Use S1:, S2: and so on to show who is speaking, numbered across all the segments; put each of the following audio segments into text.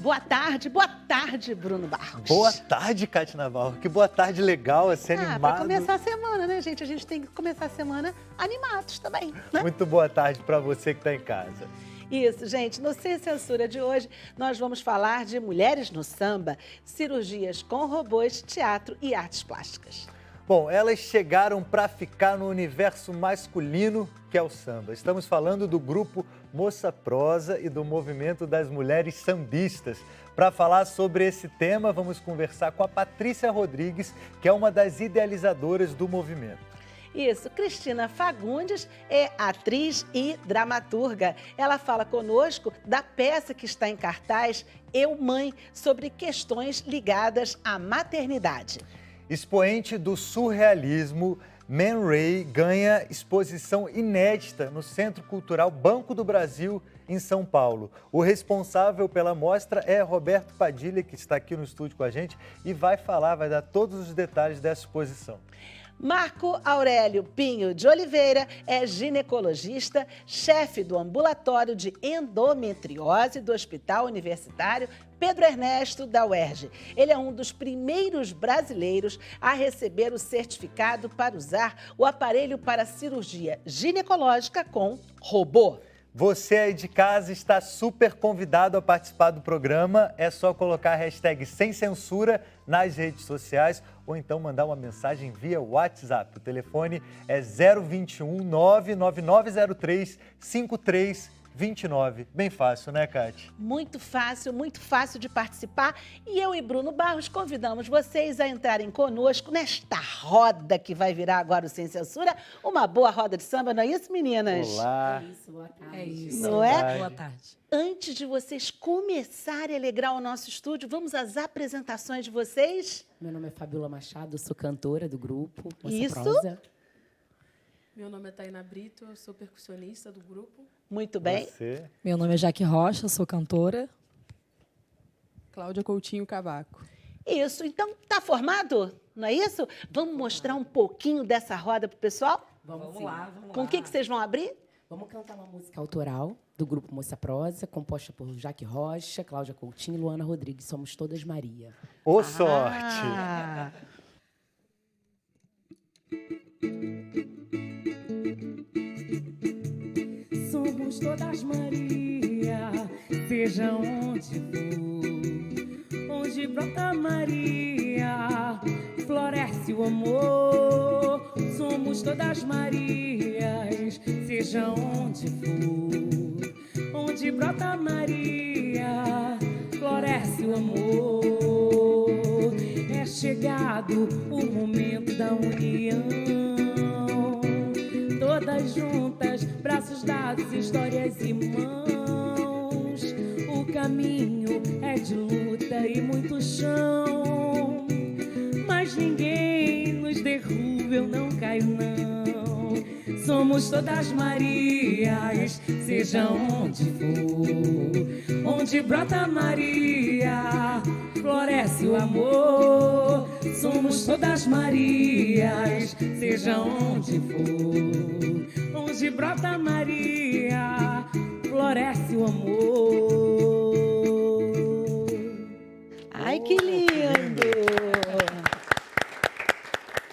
S1: Boa tarde, Bruno Barros.
S2: Boa tarde, Cátia Navarro. Que boa tarde legal, assim, animado.
S1: Para começar a semana, né, gente? A gente tem que começar a semana animados também, né?
S2: Muito boa tarde para você que está em casa.
S1: Isso, gente. No Sem Censura de hoje, nós vamos falar de mulheres no samba, cirurgias com robôs, teatro e artes plásticas.
S2: Bom, elas chegaram para ficar no universo masculino, que é o samba. Estamos falando do grupo Moça Prosa e do movimento das mulheres sambistas. Para falar sobre esse tema, vamos conversar com a Patrícia Rodrigues, que é uma das idealizadoras do movimento.
S1: Isso, Cristina Fagundes é atriz e dramaturga. Ela fala conosco da peça que está em cartaz, Eu Mãe, sobre questões ligadas à maternidade.
S2: Expoente do surrealismo, Man Ray ganha exposição inédita no Centro Cultural Banco do Brasil, em São Paulo. O responsável pela mostra é Roberto Padilha, que está aqui no estúdio com a gente e vai dar todos os detalhes dessa exposição.
S1: Marco Aurélio Pinho de Oliveira é ginecologista, chefe do ambulatório de endometriose do Hospital Universitário Pedro Ernesto da UERJ. Ele é um dos primeiros brasileiros a receber o certificado para usar o aparelho para cirurgia ginecológica com robô.
S2: Você aí de casa está super convidado a participar do programa. É só colocar a hashtag Sem Censura nas redes sociais ou então mandar uma mensagem via WhatsApp. O telefone é 021 99903 5329. Bem fácil, né, Cátia?
S1: Muito fácil de participar. E eu e Bruno Barros convidamos vocês a entrarem conosco nesta roda que vai virar agora o Sem Censura. Uma boa roda de samba, não é isso, meninas?
S2: Olá.
S3: É isso, boa tarde.
S1: É isso. Não é?
S3: Boa tarde.
S1: Antes de vocês começarem a alegrar o nosso estúdio, vamos às apresentações de vocês.
S3: Meu nome é Fabiola Machado, sou cantora do grupo Moça
S1: Isso.
S3: Prosa.
S4: Meu nome é Tainá Brito, eu sou percussionista do grupo.
S1: Muito bem.
S2: Você.
S5: Meu nome é Jaque Rocha, sou cantora.
S4: Cláudia Coutinho Cavaco.
S1: Isso, então tá formado? Não é isso? Vamos mostrar um pouquinho dessa roda pro pessoal?
S3: Vamos lá.
S1: Com o que vocês vão abrir?
S3: Vamos cantar uma música autoral do grupo Moça Prosa, composta por Jaque Rocha, Cláudia Coutinho e Luana Rodrigues. Somos todas Maria.
S2: Ô, sorte!
S1: Ah.
S6: Somos todas Maria, seja onde for, onde brota Maria, floresce o amor. Somos todas Marias, seja onde for, onde brota Maria, floresce o amor. É chegado o momento da união, todas juntas, braços dados, histórias e mãos. O caminho é de luta e muito chão, mas ninguém nos derruba, eu não caio não. Somos todas Marias, seja onde for, onde brota Maria, floresce o amor. Somos todas Marias, seja onde for, onde brota Maria, floresce o amor.
S1: Ai, que lindo!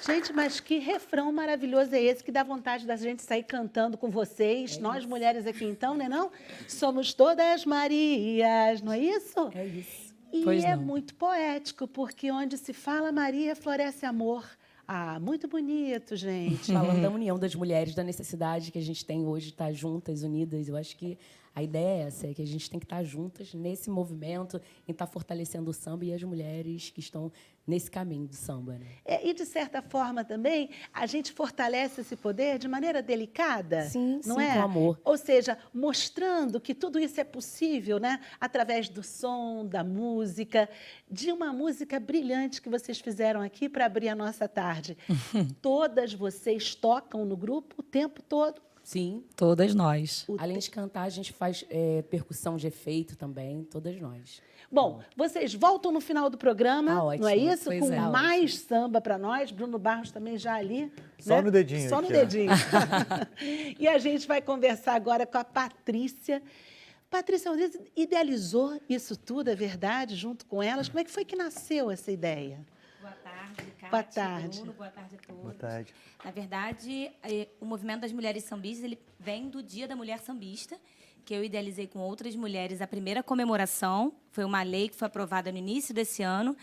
S1: Gente, mas que refrão maravilhoso é esse que dá vontade da gente sair cantando com vocês, nós mulheres aqui então, né não? Somos todas Marias, não é isso?
S3: É isso.
S1: E
S5: Pois
S1: é
S5: não.
S1: muito poético, porque onde se fala Maria, floresce amor. Ah, muito bonito, gente.
S3: Falando da união das mulheres, da necessidade que a gente tem hoje de estar juntas, unidas. Eu acho que a ideia é essa, é que a gente tem que estar juntas nesse movimento, em estar fortalecendo o samba e as mulheres que estão nesse caminho do samba, né?
S1: E, de certa forma, também, a gente fortalece esse poder de maneira delicada,
S3: Sim,
S1: não
S3: sim,
S1: é?
S3: com amor.
S1: Ou seja, mostrando que tudo isso é possível, né? Através do som, da música, de uma música brilhante que vocês fizeram aqui para abrir a nossa tarde. Todas vocês tocam no grupo o tempo todo?
S3: Sim.
S5: Todas nós.
S3: Além de cantar, a gente faz percussão de efeito também, todas nós.
S1: Bom, vocês voltam no final do programa,
S3: Tá ótimo.
S1: não é isso?
S5: Pois
S1: Com
S5: é.
S1: mais samba para nós. Bruno Barros também já ali.
S2: Só
S1: né?
S2: no dedinho
S1: Só no
S2: aqui, ó.
S1: dedinho. E a gente vai conversar agora com a Patrícia. Patrícia Rodrigues idealizou isso tudo, é verdade, junto com elas? Como é que foi que nasceu essa ideia?
S7: Boa tarde, Cátia,
S1: Boa tarde.
S7: Bruno, boa tarde a todos.
S2: Boa tarde.
S7: Na verdade, o movimento das mulheres sambistas ele vem do Dia da Mulher Sambista, que eu idealizei com outras mulheres a primeira comemoração. Foi uma lei que foi aprovada no início desse ano,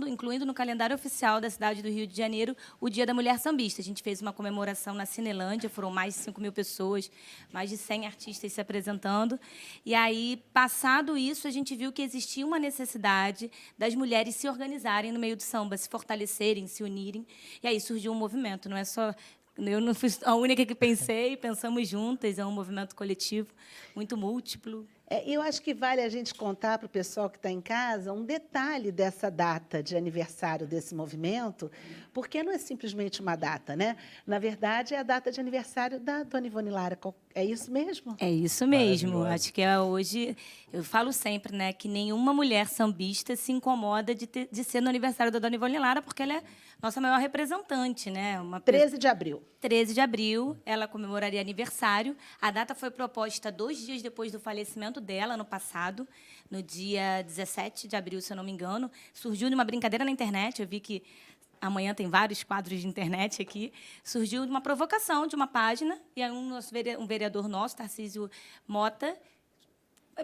S7: incluindo no calendário oficial da cidade do Rio de Janeiro o Dia da Mulher Sambista. A gente fez uma comemoração na Cinelândia, foram mais de 5.000 pessoas, mais de 100 artistas se apresentando. E aí, passado isso, a gente viu que existia uma necessidade das mulheres se organizarem no meio do samba, se fortalecerem, se unirem. E aí surgiu um movimento, não é só... Eu não fui a única que pensamos juntas, é um movimento coletivo, muito múltiplo.
S1: Eu acho que vale a gente contar para o pessoal que está em casa um detalhe dessa data de aniversário desse movimento, porque não é simplesmente uma data, né? Na verdade, é a data de aniversário da Dona Ivone Lara. É isso mesmo?
S7: É isso mesmo. Acho que hoje, eu falo sempre, né, que nenhuma mulher sambista se incomoda de ser no aniversário da Dona Ivone Lara, porque ela é nossa maior representante, né?
S1: 13 de abril.
S7: 13 de abril, ela comemoraria aniversário. A data foi proposta 2 dias depois do falecimento dela, no passado, no dia 17 de abril, se eu não me engano. Surgiu de uma brincadeira na internet, eu vi que amanhã tem vários quadros de internet aqui. Surgiu de uma provocação de uma página, e aí um vereador nosso, Tarcísio Mota,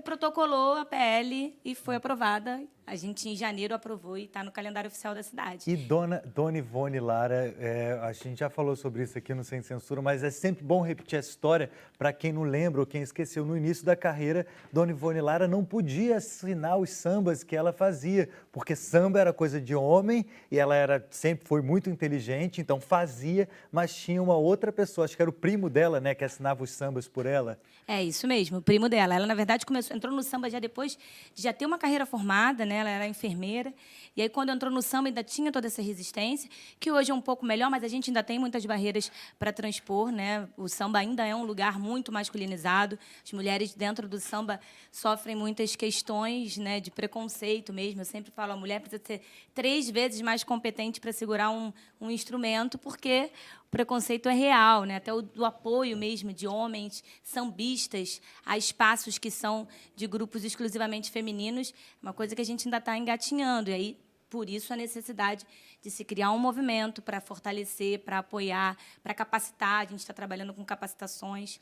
S7: protocolou a PL e foi aprovada. A gente, em janeiro, aprovou e está no calendário oficial da cidade.
S2: E Dona Ivone Lara, a gente já falou sobre isso aqui no Sem Censura, mas é sempre bom repetir essa história para quem não lembra ou quem esqueceu. No início da carreira, Dona Ivone Lara não podia assinar os sambas que ela fazia, porque samba era coisa de homem e ela sempre foi muito inteligente, então fazia, mas tinha uma outra pessoa, acho que era o primo dela, né, que assinava os sambas por ela.
S7: É isso mesmo, o primo dela. Ela, na verdade, entrou no samba já depois de já ter uma carreira formada, né? Ela era enfermeira. E aí, quando entrou no samba, ainda tinha toda essa resistência, que hoje é um pouco melhor, mas a gente ainda tem muitas barreiras para transpor, né? O samba ainda é um lugar muito masculinizado. As mulheres dentro do samba sofrem muitas questões, né, de preconceito mesmo. Eu sempre falo, a mulher precisa ser 3 vezes mais competente para segurar um instrumento, porque o preconceito é real, né? Até do apoio mesmo de homens sambistas a espaços que são de grupos exclusivamente femininos, uma coisa que a gente ainda está engatinhando. E aí, por isso, a necessidade de se criar um movimento para fortalecer, para apoiar, para capacitar. A gente está trabalhando com capacitações.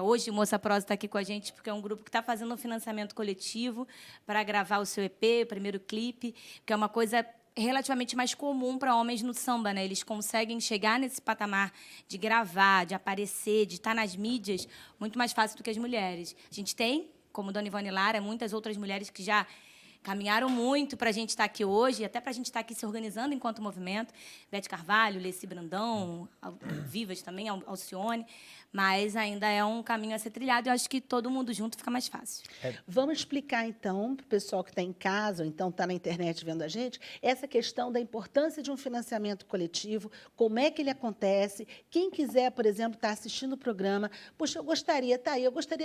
S7: Hoje, o Moça Prosa está aqui com a gente porque é um grupo que está fazendo um financiamento coletivo para gravar o seu EP, o primeiro clipe, que é uma coisa relativamente mais comum para homens no samba, né? Eles conseguem chegar nesse patamar de gravar, de aparecer, de estar nas mídias muito mais fácil do que as mulheres. A gente tem, como Dona Ivone Lara, muitas outras mulheres que já caminharam muito para a gente estar aqui hoje, e até para a gente estar aqui se organizando enquanto movimento. Bete Carvalho, Leci Brandão, Vivas também, Alcione, mas ainda é um caminho a ser trilhado e eu acho que todo mundo junto fica mais fácil.
S1: Vamos explicar, então, para o pessoal que está em casa ou então está na internet vendo a gente, essa questão da importância de um financiamento coletivo, como é que ele acontece. Quem quiser, por exemplo, estar assistindo o programa, poxa, eu gostaria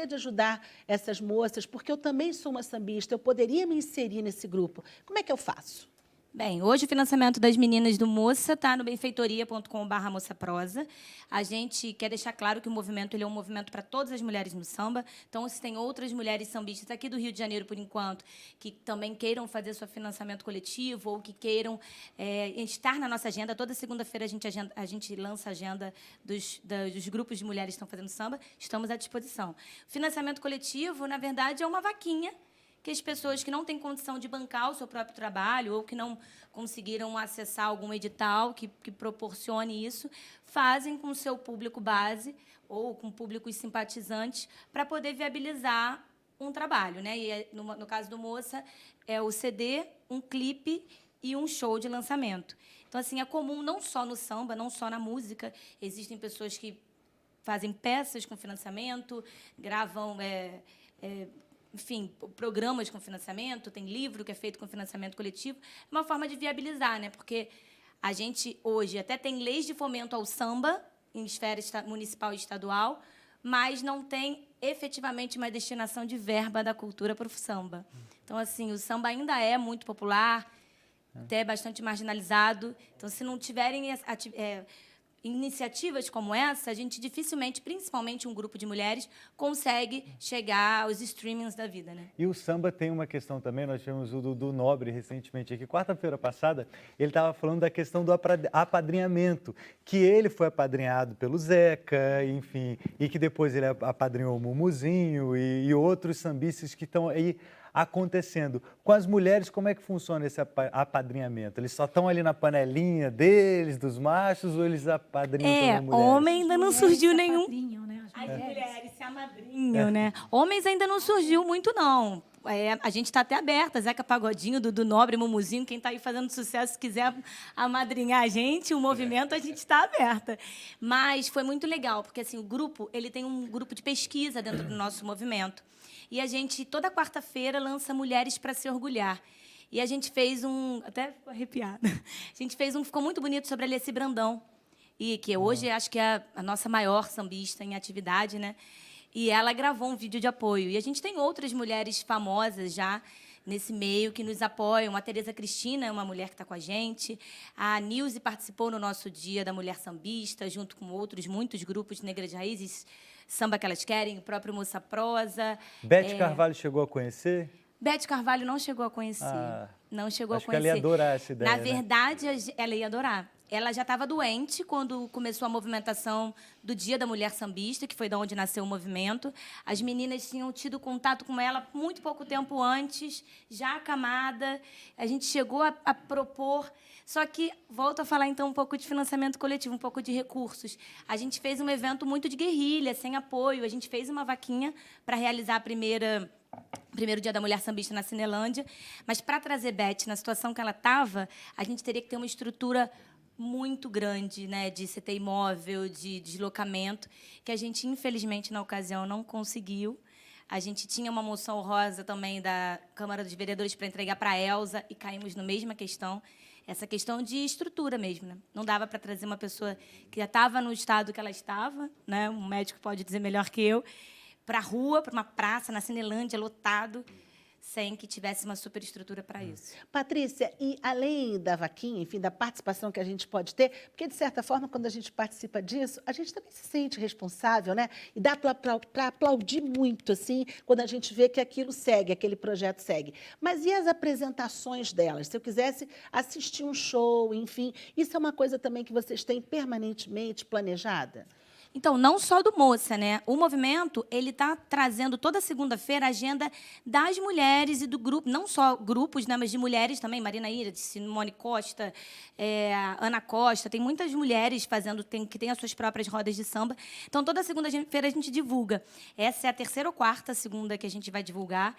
S1: de ajudar essas moças, porque eu também sou uma sambista, eu poderia me inserir nesse grupo. Como é que eu faço?
S7: Bem, hoje o financiamento das meninas do Moça está no benfeitoria.com/moçaprosa. A gente quer deixar claro que o movimento ele é um movimento para todas as mulheres no samba. Então, se tem outras mulheres sambistas aqui do Rio de Janeiro, por enquanto, que também queiram fazer seu financiamento coletivo ou que queiram estar na nossa agenda, toda segunda-feira a gente lança a agenda dos grupos de mulheres que estão fazendo samba, estamos à disposição. O financiamento coletivo, na verdade, é uma vaquinha que as pessoas que não têm condição de bancar o seu próprio trabalho ou que não conseguiram acessar algum edital que proporcione isso, fazem com o seu público base ou com públicos simpatizantes para poder viabilizar um trabalho, né? E no caso do Moça, é o CD, um clipe e um show de lançamento. Então, assim, é comum não só no samba, não só na música, existem pessoas que fazem peças com financiamento, gravam enfim, programas com financiamento, tem livro que é feito com financiamento coletivo. É uma forma de viabilizar, né? Porque a gente, hoje, até tem leis de fomento ao samba, em esfera municipal e estadual, mas não tem, efetivamente, uma destinação de verba da cultura para o samba. Então, assim, o samba ainda é muito popular, até bastante marginalizado. Então, se não tiverem iniciativas como essa, a gente dificilmente, principalmente um grupo de mulheres, consegue chegar aos streamings da vida, né?
S2: E o samba tem uma questão também, nós tivemos o Dudu Nobre recentemente aqui, quarta-feira passada, ele estava falando da questão do apadrinhamento, que ele foi apadrinhado pelo Zeca, enfim, e que depois ele apadrinhou o Mumuzinho e outros sambistas que estão aí acontecendo. Com as mulheres, como é que funciona esse apadrinhamento? Eles só estão ali na panelinha deles, dos machos, ou eles apadrinham também mulheres?
S7: Homem ainda não surgiu nenhum.
S5: Né?
S7: As mulheres se amadrinham, né? Homens ainda não surgiu muito, não. A gente está até aberta, Zeca Pagodinho, Dudu Nobre, Mumuzinho, quem está aí fazendo sucesso, se quiser amadrinhar a gente, o movimento, a gente está aberta. Mas foi muito legal, porque assim, o grupo ele tem um grupo de pesquisa dentro do nosso movimento. E a gente, toda quarta-feira, lança Mulheres para se Orgulhar. E a gente fez até ficou arrepiada, a gente fez ficou muito bonito sobre a Alessi Brandão, e que hoje acho que é a nossa maior sambista em atividade, né? E ela gravou um vídeo de apoio. E a gente tem outras mulheres famosas já nesse meio que nos apoiam. A Tereza Cristina é uma mulher que está com a gente. A Nilce participou no nosso Dia da Mulher Sambista, junto com muitos grupos de negras de raízes, Samba que Elas Querem, o próprio Moça Prosa.
S2: Beth Carvalho chegou a conhecer?
S7: Beth Carvalho não chegou a conhecer. Não chegou a conhecer.
S2: Acho que ela ia adorar essa ideia,
S7: Na verdade, ela ia adorar. Ela já estava doente quando começou a movimentação do Dia da Mulher Sambista, que foi de onde nasceu o movimento. As meninas tinham tido contato com ela muito pouco tempo antes, já acamada. A gente chegou a propor. Só que, volto a falar, então, um pouco de financiamento coletivo, um pouco de recursos. A gente fez um evento muito de guerrilha, sem apoio. A gente fez uma vaquinha para realizar primeiro Dia da Mulher Sambista na Cinelândia. Mas, para trazer Beth na situação que ela estava, a gente teria que ter uma estrutura muito grande, né, de CT imóvel, de deslocamento, que a gente, infelizmente, na ocasião, não conseguiu. A gente tinha uma moção honrosa também da Câmara dos Vereadores para entregar para a Elza e caímos na mesma questão, essa questão de estrutura mesmo, né? Não dava para trazer uma pessoa que já estava no estado que ela estava, né? Um médico pode dizer melhor que eu, para a rua, para uma praça, na Cinelândia, lotado, sem que tivesse uma superestrutura para isso.
S1: Patrícia, e além da vaquinha, enfim, da participação que a gente pode ter, porque, de certa forma, quando a gente participa disso, a gente também se sente responsável, né? E dá para aplaudir muito, assim, quando a gente vê que aquilo segue, aquele projeto segue. Mas e as apresentações delas? Se eu quisesse assistir um show, enfim, isso é uma coisa também que vocês têm permanentemente planejada?
S7: Então, não só do Moça, né? O movimento ele está trazendo toda segunda-feira a agenda das mulheres e do grupo, não só grupos, né, mas de mulheres também, Marina Ira, Simone Costa, Ana Costa, tem muitas mulheres que têm as suas próprias rodas de samba. Então, toda segunda-feira a gente divulga. Essa é a terceira ou quarta segunda que a gente vai divulgar.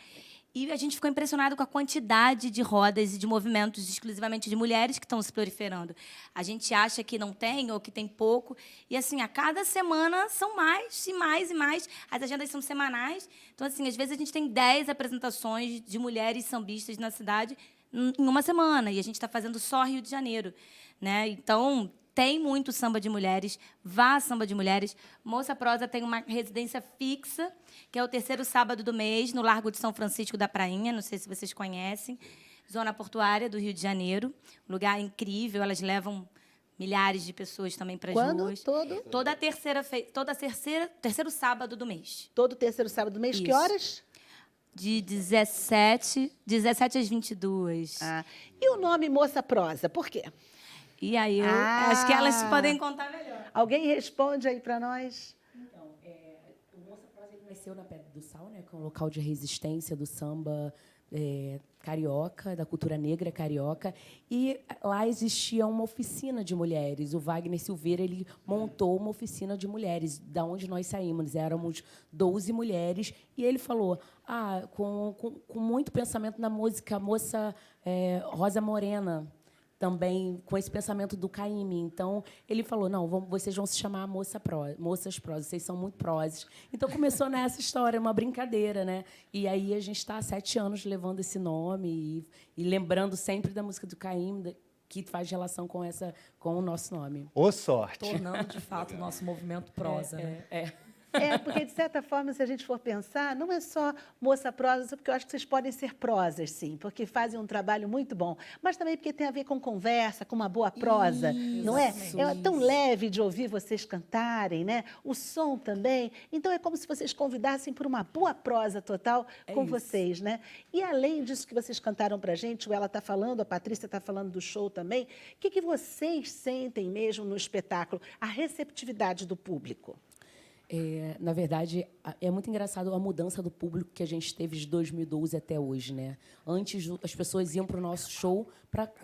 S7: E a gente ficou impressionado com a quantidade de rodas e de movimentos exclusivamente de mulheres que estão se proliferando. A gente acha que não tem ou que tem pouco. E, assim, a cada semana são mais e mais e mais. As agendas são semanais. Então, assim, às vezes a gente tem 10 apresentações de mulheres sambistas na cidade em uma semana. E a gente está fazendo só Rio de Janeiro, né? Então, tem muito samba de mulheres, vá samba de mulheres. Moça Prosa tem uma residência fixa, que é o terceiro sábado do mês, no Largo de São Francisco da Prainha, não sei se vocês conhecem, zona portuária do Rio de Janeiro, um lugar incrível, elas levam milhares de pessoas também para as ruas. Terceiro sábado do mês.
S1: Todo terceiro sábado do mês,
S7: Isso.
S1: Que horas?
S7: De 17 às 22.
S1: E o nome Moça Prosa, por quê?
S7: E aí, acho que elas podem contar melhor.
S1: Alguém responde aí para nós?
S3: Então, o Moça Prosa ele nasceu na Pedra do Sal, né, que é um local de resistência do samba carioca, da cultura negra carioca, e lá existia uma oficina de mulheres. O Wagner Silveira ele montou uma oficina de mulheres, da onde nós saímos. Éramos 12 mulheres, e ele falou, com muito pensamento na música Moça Rosa Morena, também com esse pensamento do Caymmi. Então, ele falou, não, vocês vão se chamar Moças Prosas, vocês são muito proses. Então, começou nessa história, uma brincadeira, né? E aí a gente está há 7 anos levando esse nome e lembrando sempre da música do Caymmi, que faz relação com o nosso nome.
S2: Ô sorte!
S5: Tornando, de fato, o nosso movimento prosa. Né?
S1: Porque, de certa forma, se a gente for pensar, não é só moça prosa, porque eu acho que vocês podem ser prosas, sim, porque fazem um trabalho muito bom, mas também porque tem a ver com conversa, com uma boa prosa, não é? É tão leve de ouvir vocês cantarem, né? O som também. Então, é como se vocês convidassem por uma boa prosa total com vocês, né? E, além disso que vocês cantaram pra gente, o Ela está falando, a Patrícia está falando do show também, o que vocês sentem mesmo no espetáculo? A receptividade do público.
S3: Na verdade, é muito engraçado a mudança do público que a gente teve de 2012 até hoje, né? Antes, as pessoas iam para o nosso show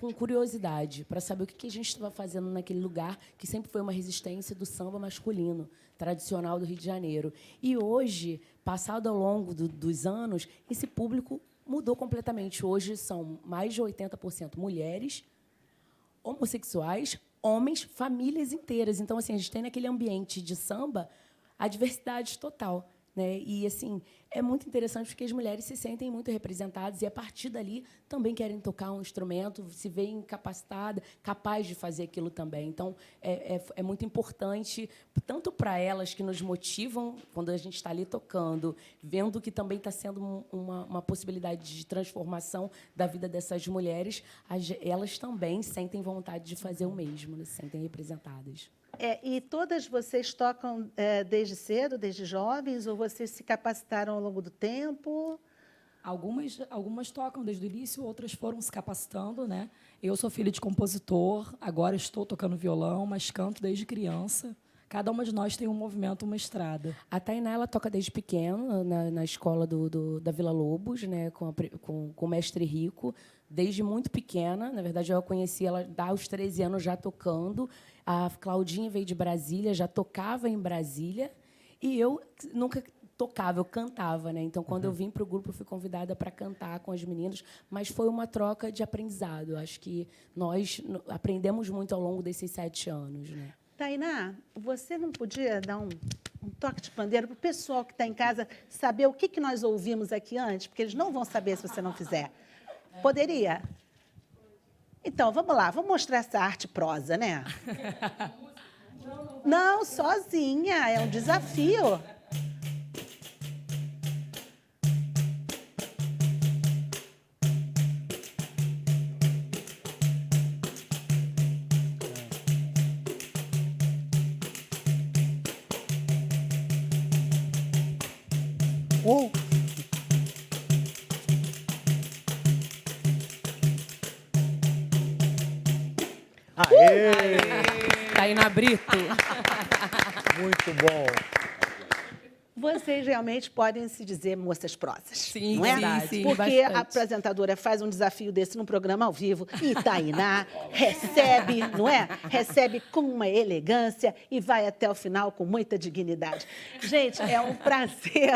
S3: com curiosidade, para saber o que a gente estava fazendo naquele lugar, que sempre foi uma resistência do samba masculino, tradicional do Rio de Janeiro. E hoje, passado ao longo dos anos, esse público mudou completamente. Hoje são mais de 80% mulheres, homossexuais, homens, famílias inteiras. Então, assim, a gente tem naquele ambiente de samba a diversidade total, né? E, assim, é muito interessante porque as mulheres se sentem muito representadas e, a partir dali, também querem tocar um instrumento, se veem capacitadas, capazes de fazer aquilo também. Então, é muito importante, tanto para elas, que nos motivam quando a gente está ali tocando, vendo que também está sendo uma possibilidade de transformação da vida dessas mulheres, elas também sentem vontade de fazer o mesmo, né? Se sentem representadas.
S1: E todas vocês tocam desde cedo, desde jovens, ou vocês se capacitaram ao longo do tempo?
S5: Algumas tocam desde o início, outras foram se capacitando, né? Eu sou filha de compositor, agora estou tocando violão, mas canto desde criança. Cada uma de nós tem um movimento, uma estrada.
S3: A Tainá, ela toca desde pequena na escola da Vila Lobos, né, com o mestre Rico, desde muito pequena. Na verdade, eu a conheci ela aos 13 anos já tocando. A Claudinha veio de Brasília, já tocava em Brasília. E eu nunca tocava, eu cantava, né? Então, quando eu vim para o grupo, eu fui convidada para cantar com as meninas, mas foi uma troca de aprendizado. Acho que nós aprendemos muito ao longo desses 7 anos, né?
S1: Tainá, você não podia dar um toque de pandeiro para o pessoal que está em casa saber o que nós ouvimos aqui antes? Porque eles não vão saber se você não fizer. Poderia? Então, vamos lá, vamos mostrar essa arte prosa, né? Não, sozinha, é um desafio.
S2: Aê!
S3: Tainá Brito.
S2: Muito bom.
S1: Vocês realmente podem se dizer moças prosas,
S3: Sim,
S1: não é?
S3: sim,
S1: Porque
S3: bastante.
S1: a apresentadora faz um desafio desse num programa ao vivo e Tainá recebe, não é? Recebe com uma elegância e vai até o final com muita dignidade. Gente, é um prazer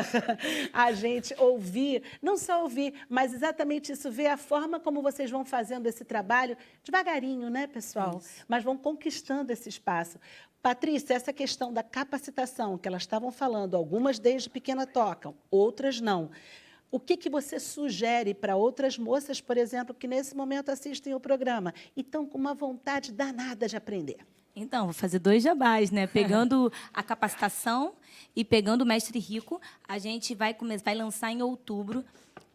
S1: a gente ouvir, não só ouvir, mas exatamente isso, ver a forma como vocês vão fazendo esse trabalho devagarinho, né, pessoal? Mas vão conquistando esse espaço. Patrícia, essa questão da capacitação que elas estavam falando, algumas desde pequena tocam, outras não. O que você sugere para outras moças, por exemplo, que nesse momento assistem o programa e estão com uma vontade danada de aprender?
S7: Então, vou fazer 2 jabás, né? Pegando a capacitação e pegando o Mestre Rico, a gente vai lançar em outubro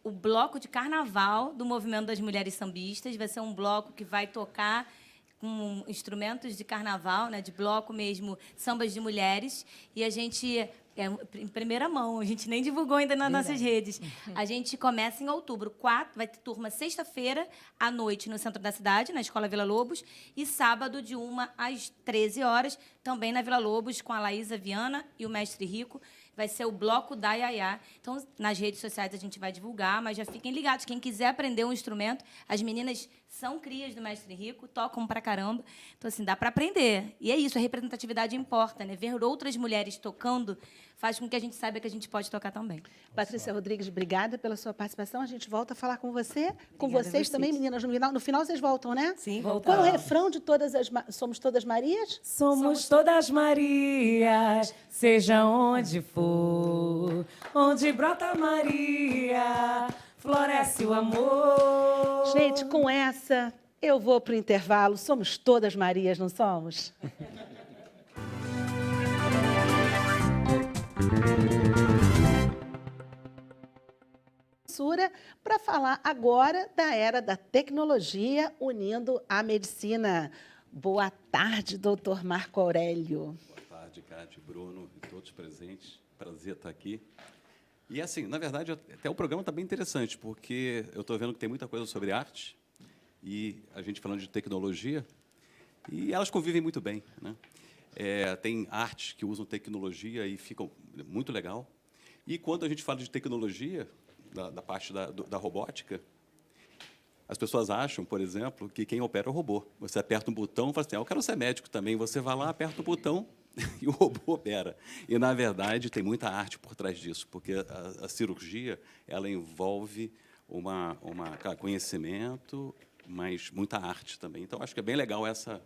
S7: o bloco de carnaval do Movimento das Mulheres Sambistas. Vai ser um bloco que vai tocar com instrumentos de carnaval, né, de bloco mesmo, sambas de mulheres. E a gente, em primeira mão, a gente nem divulgou ainda nas nossas redes. A gente começa em outubro. Vai ter turma sexta-feira, à noite, no centro da cidade, na Escola Vila Lobos, e sábado, de 1 às 13 horas, também na Vila Lobos, com a Laísa Viana e o Mestre Rico. Vai ser o bloco da Yayá. Então, nas redes sociais a gente vai divulgar, mas já fiquem ligados. Quem quiser aprender um instrumento, as meninas são crias do Mestre Rico, tocam pra caramba. Então, assim, dá para aprender. E é isso, a representatividade importa, né? Ver outras mulheres tocando faz com que a gente saiba que a gente pode tocar também.
S1: Patrícia Rodrigues, obrigada pela sua participação. A gente volta a falar com você, com
S3: Obrigada
S1: vocês
S3: a vocês.
S1: também, meninas. No final vocês voltam, né?
S3: Sim,
S1: Qual é o
S3: voltamos.
S1: refrão de Somos Todas Marias?
S6: Somos todas Marias, seja onde for, onde brota Maria, floresce o amor.
S1: Gente, com essa, eu vou para o intervalo. Somos todas Marias, não somos? Massura para falar agora da era da tecnologia unindo a medicina. Boa tarde, doutor Marco Aurélio.
S8: Boa tarde, Cátia, Bruno e todos presentes. Prazer estar aqui. E, assim, na verdade, até o programa está bem interessante, porque eu estou vendo que tem muita coisa sobre arte e a gente falando de tecnologia, e elas convivem muito bem, né? Tem artes que usam tecnologia e ficam muito legal. E quando a gente fala de tecnologia, da parte da robótica, as pessoas acham, por exemplo, que quem opera é o robô. Você aperta um botão e fala assim, eu quero ser médico também. Você vai lá, aperta o botão e o robô opera. E, na verdade, tem muita arte por trás disso, porque a cirurgia ela envolve claro, conhecimento, mas muita arte também. Então, acho que é bem legal essa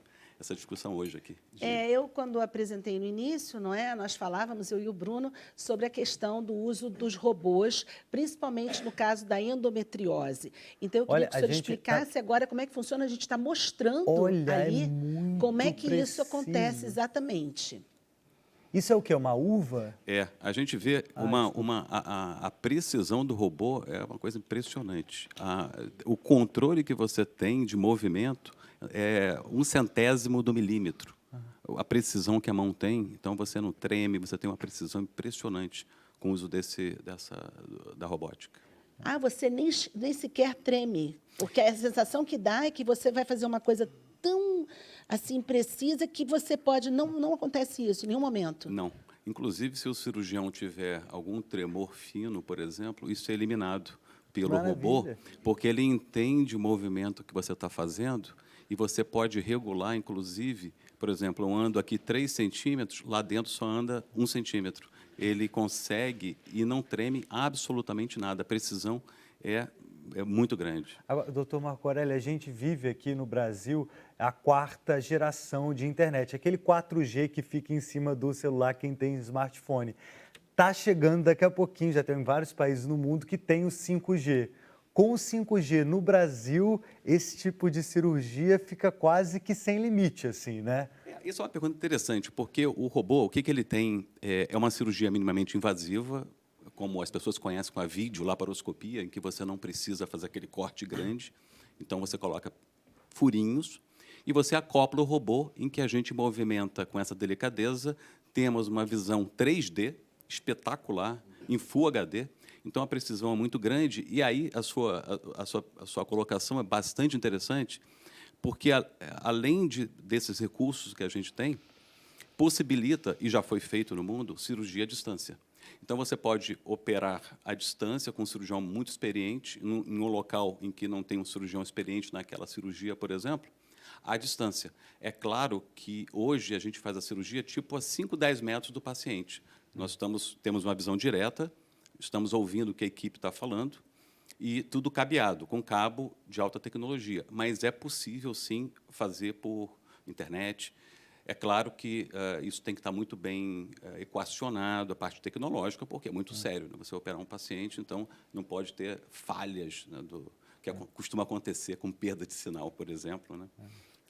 S8: discussão hoje aqui.
S1: Eu, quando apresentei no início, não é, nós falávamos, eu e o Bruno, sobre a questão do uso dos robôs, principalmente no caso da endometriose. Então, eu queria que o senhor explicasse agora como é que funciona. A gente está mostrando ali como é que isso acontece exatamente.
S2: Isso é o quê? Uma uva?
S8: A gente vê a precisão do robô é uma coisa impressionante. O controle que você tem de movimento é 1/100º do milímetro. A precisão que a mão tem, então você não treme, você tem uma precisão impressionante com o uso da robótica.
S1: Você nem sequer treme, porque a sensação que dá é que você vai fazer uma coisa tão assim precisa que você pode... Não acontece isso em nenhum momento.
S8: Não. Inclusive, se o cirurgião tiver algum tremor fino, por exemplo, isso é eliminado pelo robô, porque ele entende o movimento que você está fazendo e você pode regular, inclusive, por exemplo, eu ando aqui 3 centímetros, lá dentro só anda 1 centímetro. Ele consegue e não treme absolutamente nada. A precisão é muito grande.
S2: Agora, doutor Marco Aurélio, a gente vive aqui no Brasil a 4ª geração de internet, aquele 4G que fica em cima do celular, quem tem smartphone. Está chegando daqui a pouquinho, já tem vários países no mundo que tem o 5G. Com o 5G no Brasil, esse tipo de cirurgia fica quase que sem limite, assim, né?
S8: Isso é uma pergunta interessante, porque o robô, o que ele tem, é uma cirurgia minimamente invasiva, como as pessoas conhecem com a videolaparoscopia, em que você não precisa fazer aquele corte grande. Então, você coloca furinhos e você acopla o robô, em que a gente movimenta com essa delicadeza. Temos uma visão 3D espetacular, em Full HD. Então, a precisão é muito grande. E aí, a sua colocação é bastante interessante, porque, além desses recursos que a gente tem, possibilita, e já foi feito no mundo, cirurgia à distância. Então, você pode operar à distância com um cirurgião muito experiente, em um local em que não tem um cirurgião experiente naquela cirurgia, por exemplo, à distância. É claro que, hoje, a gente faz a cirurgia tipo a 5, 10 metros do paciente. Nós temos uma visão direta, estamos ouvindo o que a equipe está falando, e tudo cabeado, com cabo de alta tecnologia. Mas é possível, sim, fazer por internet. É claro que isso tem que estar muito bem equacionado, a parte tecnológica, porque é muito sério, né? Você operar um paciente, então não pode ter falhas, né, que costuma acontecer com perda de sinal, por exemplo, né?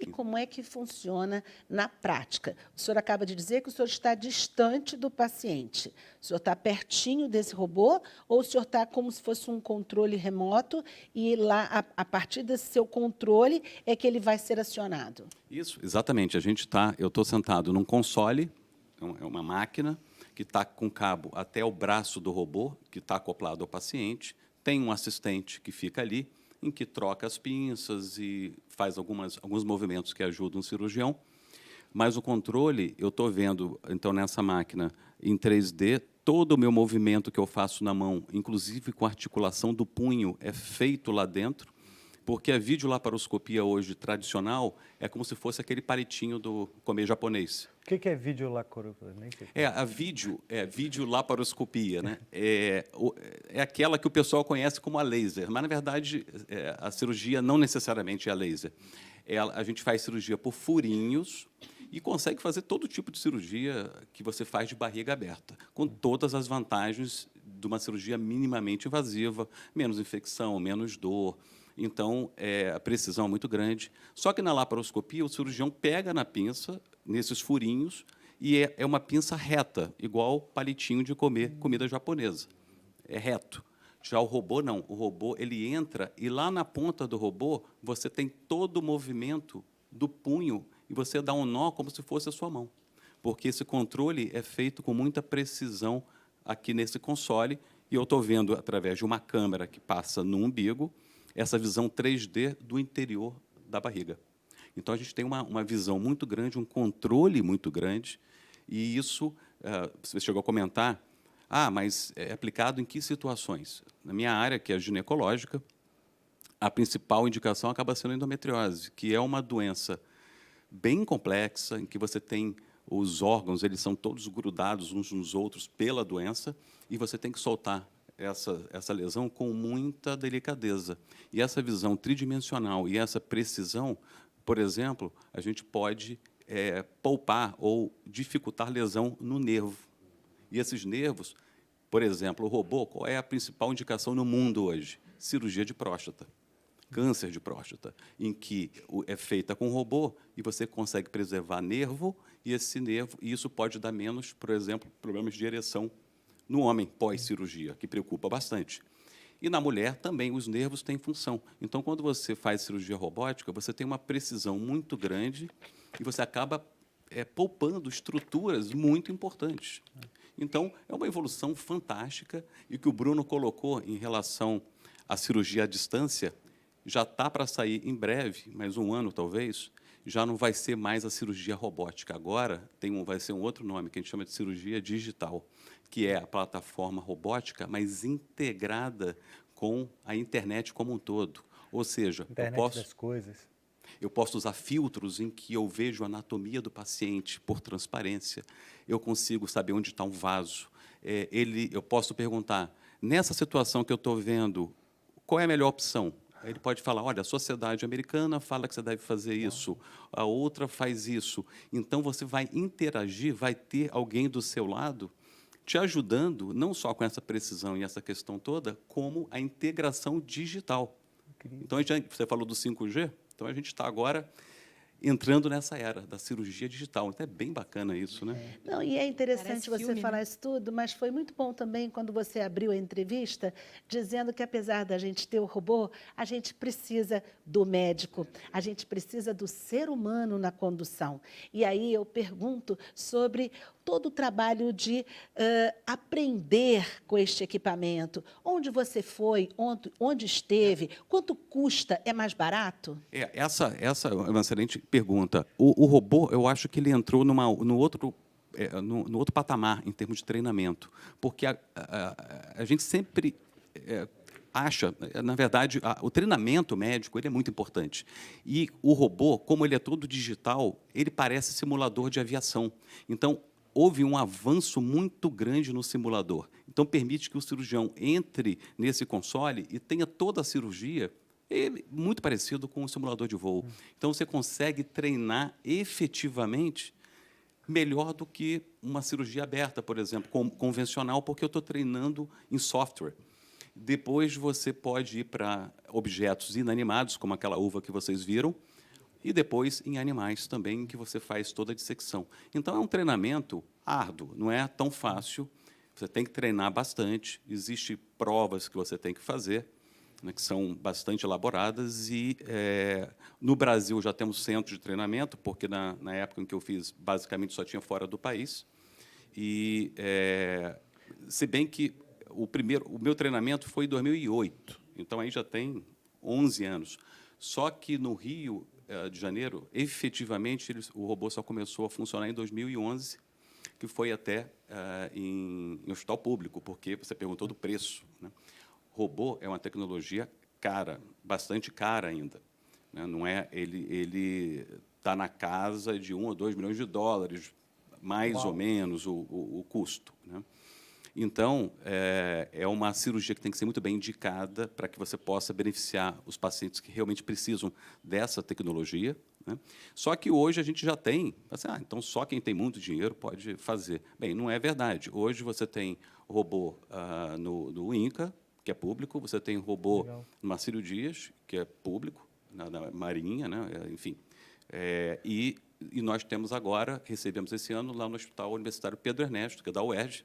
S1: E como é que funciona na prática? O senhor acaba de dizer que o senhor está distante do paciente. O senhor está pertinho desse robô ou o senhor está como se fosse um controle remoto e lá, a partir desse seu controle, é que ele vai ser acionado?
S8: Isso, exatamente. Eu estou sentado num console, é uma máquina que está com cabo até o braço do robô, que está acoplado ao paciente, tem um assistente que fica ali, em que troca as pinças e faz alguns movimentos que ajudam o cirurgião. Mas o controle, eu estou vendo, então, nessa máquina, em 3D, todo o meu movimento que eu faço na mão, inclusive com a articulação do punho, é feito lá dentro, porque a videolaparoscopia hoje tradicional é como se fosse aquele palitinho do comer japonês.
S2: O que é videolaparoscopia?
S8: A videolaparoscopia, né? É aquela que o pessoal conhece como a laser, mas, na verdade, a cirurgia não necessariamente é a laser. A gente faz cirurgia por furinhos e consegue fazer todo tipo de cirurgia que você faz de barriga aberta, com todas as vantagens de uma cirurgia minimamente invasiva, menos infecção, menos dor. Então, a precisão é muito grande. Só que na laparoscopia, o cirurgião pega na pinça, nesses furinhos, e é uma pinça reta, igual palitinho de comer comida japonesa. É reto. Já o robô, não. O robô, ele entra e lá na ponta do robô, você tem todo o movimento do punho e você dá um nó como se fosse a sua mão. Porque esse controle é feito com muita precisão aqui nesse console e eu estou vendo, através de uma câmera que passa no umbigo, essa visão 3D do interior da barriga. Então, a gente tem uma visão muito grande, um controle muito grande, e isso, você chegou a comentar, mas é aplicado em que situações? Na minha área, que é a ginecológica, a principal indicação acaba sendo a endometriose, que é uma doença bem complexa, em que você tem os órgãos, eles são todos grudados uns nos outros pela doença, e você tem que soltar essa lesão com muita delicadeza. E essa visão tridimensional e essa precisão, por exemplo, a gente pode poupar ou dificultar lesão no nervo. E esses nervos, por exemplo, o robô, qual é a principal indicação no mundo hoje? Cirurgia de próstata, câncer de próstata, em que é feita com robô e você consegue preservar nervo, e isso pode dar menos, por exemplo, problemas de ereção no homem pós-cirurgia, que preocupa bastante. E na mulher também os nervos têm função. Então, quando você faz cirurgia robótica, você tem uma precisão muito grande e você acaba poupando estruturas muito importantes. Então, é uma evolução fantástica, e o que o Bruno colocou em relação à cirurgia à distância já está para sair em breve, mais um ano talvez, já não vai ser mais a cirurgia robótica. Agora vai ser um outro nome, que a gente chama de cirurgia digital, que é a plataforma robótica, mas integrada com a internet como um todo. Ou seja,
S2: Internet das coisas.
S8: Eu posso usar filtros em que eu vejo a anatomia do paciente por transparência. Eu consigo saber onde está um vaso. Eu posso perguntar, nessa situação que eu estou vendo, qual é a melhor opção? Ele pode falar, olha, a sociedade americana fala que você deve fazer isso, a outra faz isso. Então, você vai interagir, vai ter alguém do seu lado te ajudando, não só com essa precisão e essa questão toda, como a integração digital. Então, você falou do 5G, então a gente está agora entrando nessa era da cirurgia digital. Então, é bem bacana isso, né?
S1: Não, e é interessante
S4: Parece
S1: você
S4: filme,
S1: falar
S4: né?
S1: isso tudo, mas foi muito bom também quando você abriu a entrevista dizendo que, apesar da gente ter o robô, a gente precisa do médico, a gente precisa do ser humano na condução. E aí eu pergunto sobre todo o trabalho de aprender com este equipamento. Onde você foi, onde esteve, quanto custa, é mais barato?
S8: Essa é uma excelente pergunta. O robô, eu acho que ele entrou no outro patamar em termos de treinamento, porque a gente sempre acha, na verdade, o treinamento médico ele é muito importante. E o robô, como ele é todo digital, ele parece simulador de aviação. Então, houve um avanço muito grande no simulador. Então, permite que o cirurgião entre nesse console e tenha toda a cirurgia muito parecido com o simulador de voo. Então, você consegue treinar efetivamente melhor do que uma cirurgia aberta, por exemplo, convencional, porque eu estou treinando em software. Depois, você pode ir para objetos inanimados, como aquela uva que vocês viram, e depois em animais também, que você faz toda a dissecção. Então, é um treinamento árduo, não é tão fácil, você tem que treinar bastante, existem provas que você tem que fazer, né, que são bastante elaboradas, e no Brasil já temos centros de treinamento, porque na época em que eu fiz, basicamente só tinha fora do país, e se bem que o meu treinamento foi em 2008, então aí já tem 11 anos. Só que no Rio de Janeiro, efetivamente, o robô só começou a funcionar em 2011, que foi até em hospital público, porque você perguntou do preço, né? Robô é uma tecnologia cara, bastante cara ainda, né? Não é, ele está na casa de 1 ou 2 milhões de dólares, mais ou menos o custo, né? Então, é uma cirurgia que tem que ser muito bem indicada para que você possa beneficiar os pacientes que realmente precisam dessa tecnologia, né? Só que hoje a gente já tem, assim, então só quem tem muito dinheiro pode fazer. Bem, não é verdade. Hoje você tem robô no INCA, que é público, você tem robô no Marcílio Dias, que é público, na Marinha, né? Enfim. E nós temos agora, recebemos esse ano, lá no Hospital Universitário Pedro Ernesto, que é da UERJ,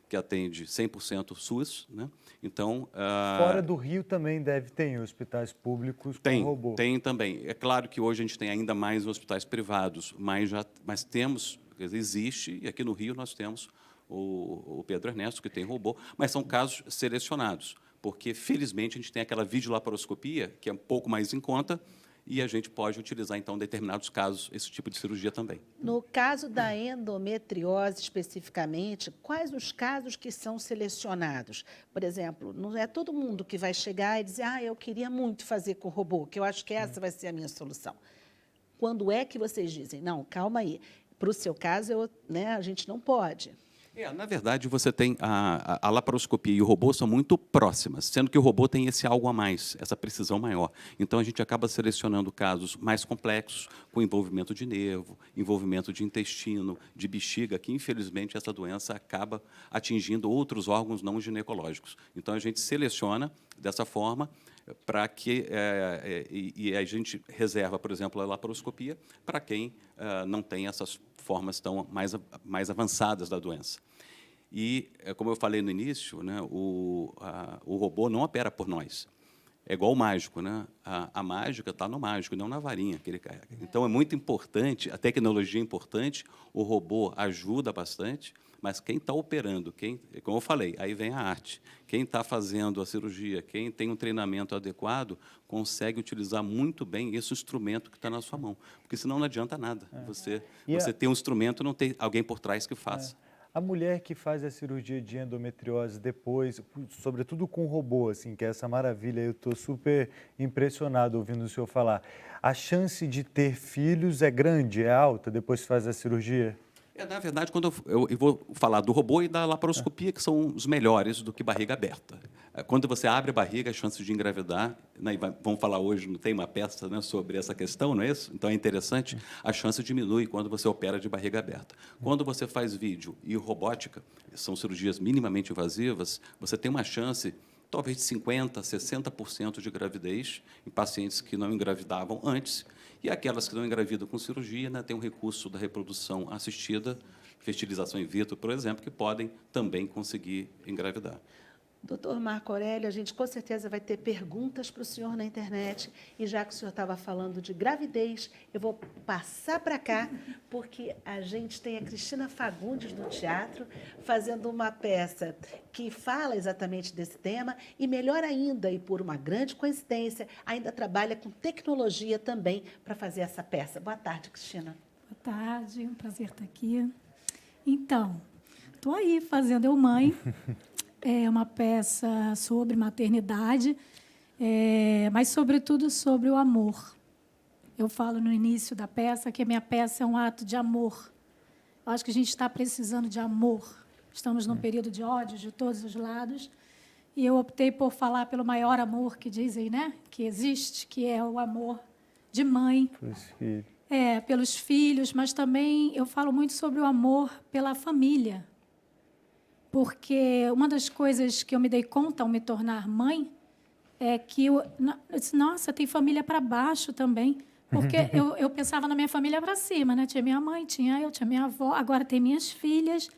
S8: que atende 100% SUS, né? Então,
S2: Fora do Rio também deve ter hospitais públicos com robô.
S8: Tem também. É claro que hoje a gente tem ainda mais hospitais privados, mas temos, quer dizer, existe, e aqui no Rio nós temos o Pedro Ernesto, que tem robô, mas são casos selecionados, porque, felizmente, a gente tem aquela videolaparoscopia, que é um pouco mais em conta, e a gente pode utilizar, então, em determinados casos, esse tipo de cirurgia também.
S1: No caso da endometriose, especificamente, quais os casos que são selecionados? Por exemplo, não é todo mundo que vai chegar e dizer eu queria muito fazer com robô, que eu acho que essa vai ser a minha solução. Quando é que vocês dizem, não, calma aí, para o seu caso, a gente não pode?
S8: Na verdade, você tem a laparoscopia e o robô são muito próximas, sendo que o robô tem esse algo a mais, essa precisão maior. Então, a gente acaba selecionando casos mais complexos, com envolvimento de nervo, envolvimento de intestino, de bexiga, que, infelizmente, essa doença acaba atingindo outros órgãos não ginecológicos. Então, a gente seleciona dessa forma para que e a gente reserva, por exemplo, a laparoscopia para quem não tem essas formas tão mais avançadas da doença. E, como eu falei no início, né, o robô não opera por nós. É igual o mágico, né? A mágica está no mágico, não na varinha que ele carrega. Então, é muito importante, a tecnologia é importante, o robô ajuda bastante, mas quem está operando, como eu falei, aí vem a arte. Quem está fazendo a cirurgia, quem tem um treinamento adequado, consegue utilizar muito bem esse instrumento que está na sua mão. Porque, senão, não adianta nada. Você ter um instrumento e não ter alguém por trás que faça.
S2: A mulher que faz a cirurgia de endometriose depois, sobretudo com robô, assim, que é essa maravilha, eu estou super impressionado ouvindo o senhor falar. A chance de ter filhos é grande, é alta, depois que faz a cirurgia?
S8: Na verdade, quando eu vou falar do robô e da laparoscopia, que são os melhores do que barriga aberta. Quando você abre a barriga, as chances de engravidar, né, vamos falar hoje, não tem uma peça, né, sobre essa questão, não é isso? Então, é interessante, a chance diminui quando você opera de barriga aberta. Quando você faz vídeo e robótica, são cirurgias minimamente invasivas, você tem uma chance talvez de 50%, 60% de gravidez em pacientes que não engravidavam antes, e aquelas que não engravidam com cirurgia, né, têm um recurso da reprodução assistida, fertilização in vitro, por exemplo, que podem também conseguir engravidar.
S1: Doutor Marco Aurélio, a gente com certeza vai ter perguntas para o senhor na internet, e já que o senhor estava falando de gravidez, eu vou passar para cá, porque a gente tem a Cristina Fagundes do teatro, fazendo uma peça que fala exatamente desse tema, e melhor ainda, e por uma grande coincidência, ainda trabalha com tecnologia também para fazer essa peça. Boa tarde, Cristina.
S9: Boa tarde, um prazer estar aqui. Então, estou aí fazendo Eu Mãe. É uma peça sobre maternidade, mas, sobretudo, sobre o amor. Eu falo no início da peça que a minha peça é um ato de amor. Eu acho que a gente está precisando de amor. Estamos num período de ódio de todos os lados, e eu optei por falar pelo maior amor que dizem, né, que existe, que é o amor de mãe. Pelos filhos, mas também eu falo muito sobre o amor pela família. Porque uma das coisas que eu me dei conta ao me tornar mãe é que eu disse, nossa, tem família para baixo também. Porque eu pensava na minha família para cima, né? Tinha minha mãe, tinha eu, tinha minha avó, agora tem minhas filhas.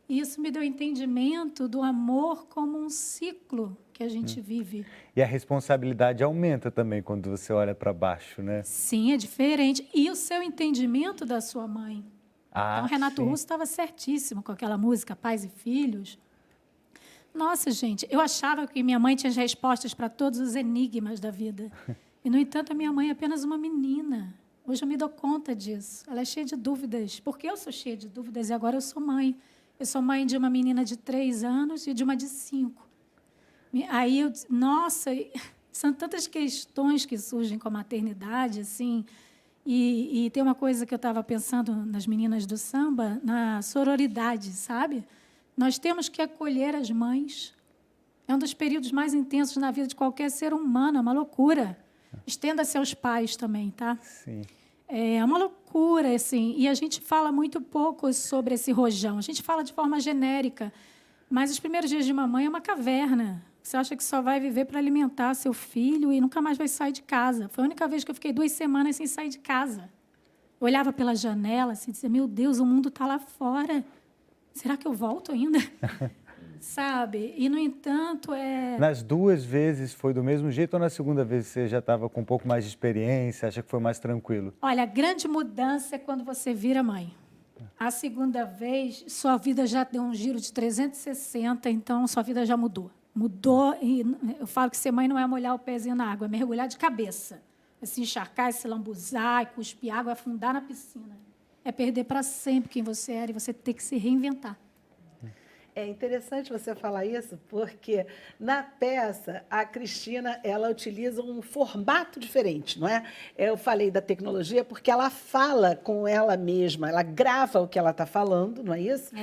S9: E isso me deu entendimento do amor como um ciclo que a gente vive.
S2: E a responsabilidade aumenta também quando você olha para baixo, né?
S9: Sim, é diferente. E o seu entendimento da sua mãe. Então, Renato Russo estava certíssimo com aquela música Pais e Filhos. Nossa, gente, eu achava que minha mãe tinha as respostas para todos os enigmas da vida. E, no entanto, a minha mãe é apenas uma menina. Hoje eu me dou conta disso. Ela é cheia de dúvidas. Porque eu sou cheia de dúvidas e agora eu sou mãe. Eu sou mãe de uma menina de 3 anos e de uma de 5. Aí eu disse, nossa, são tantas questões que surgem com a maternidade, assim. E tem uma coisa que eu estava pensando nas meninas do samba, na sororidade, sabe? Nós temos que acolher as mães. É um dos períodos mais intensos na vida de qualquer ser humano, é uma loucura. Estenda-se aos pais também, tá?
S2: Sim.
S9: É uma loucura, assim. E a gente fala muito pouco sobre esse rojão. A gente fala de forma genérica, mas os primeiros dias de mamãe é uma caverna. Você acha que só vai viver para alimentar seu filho e nunca mais vai sair de casa. Foi a única vez que eu fiquei 2 semanas sem sair de casa. Eu olhava pela janela assim, e dizia, meu Deus, o mundo está lá fora. Será que eu volto ainda? sabe? E, no entanto,
S2: Nas 2 vezes foi do mesmo jeito ou na segunda vez você já estava com um pouco mais de experiência, acha que foi mais tranquilo?
S9: Olha, a grande mudança é quando você vira mãe. A segunda vez, sua vida já deu um giro de 360, então sua vida já mudou. Mudou, e eu falo que ser mãe não é molhar o pezinho na água, é mergulhar de cabeça. É se encharcar, é se lambuzar, é cuspir água, é afundar na piscina. É perder para sempre quem você era e você ter que se reinventar.
S1: É interessante você falar isso, porque na peça a Cristina ela utiliza um formato diferente, não é? Eu falei da tecnologia porque ela fala com ela mesma, ela grava o que ela está falando, não é isso?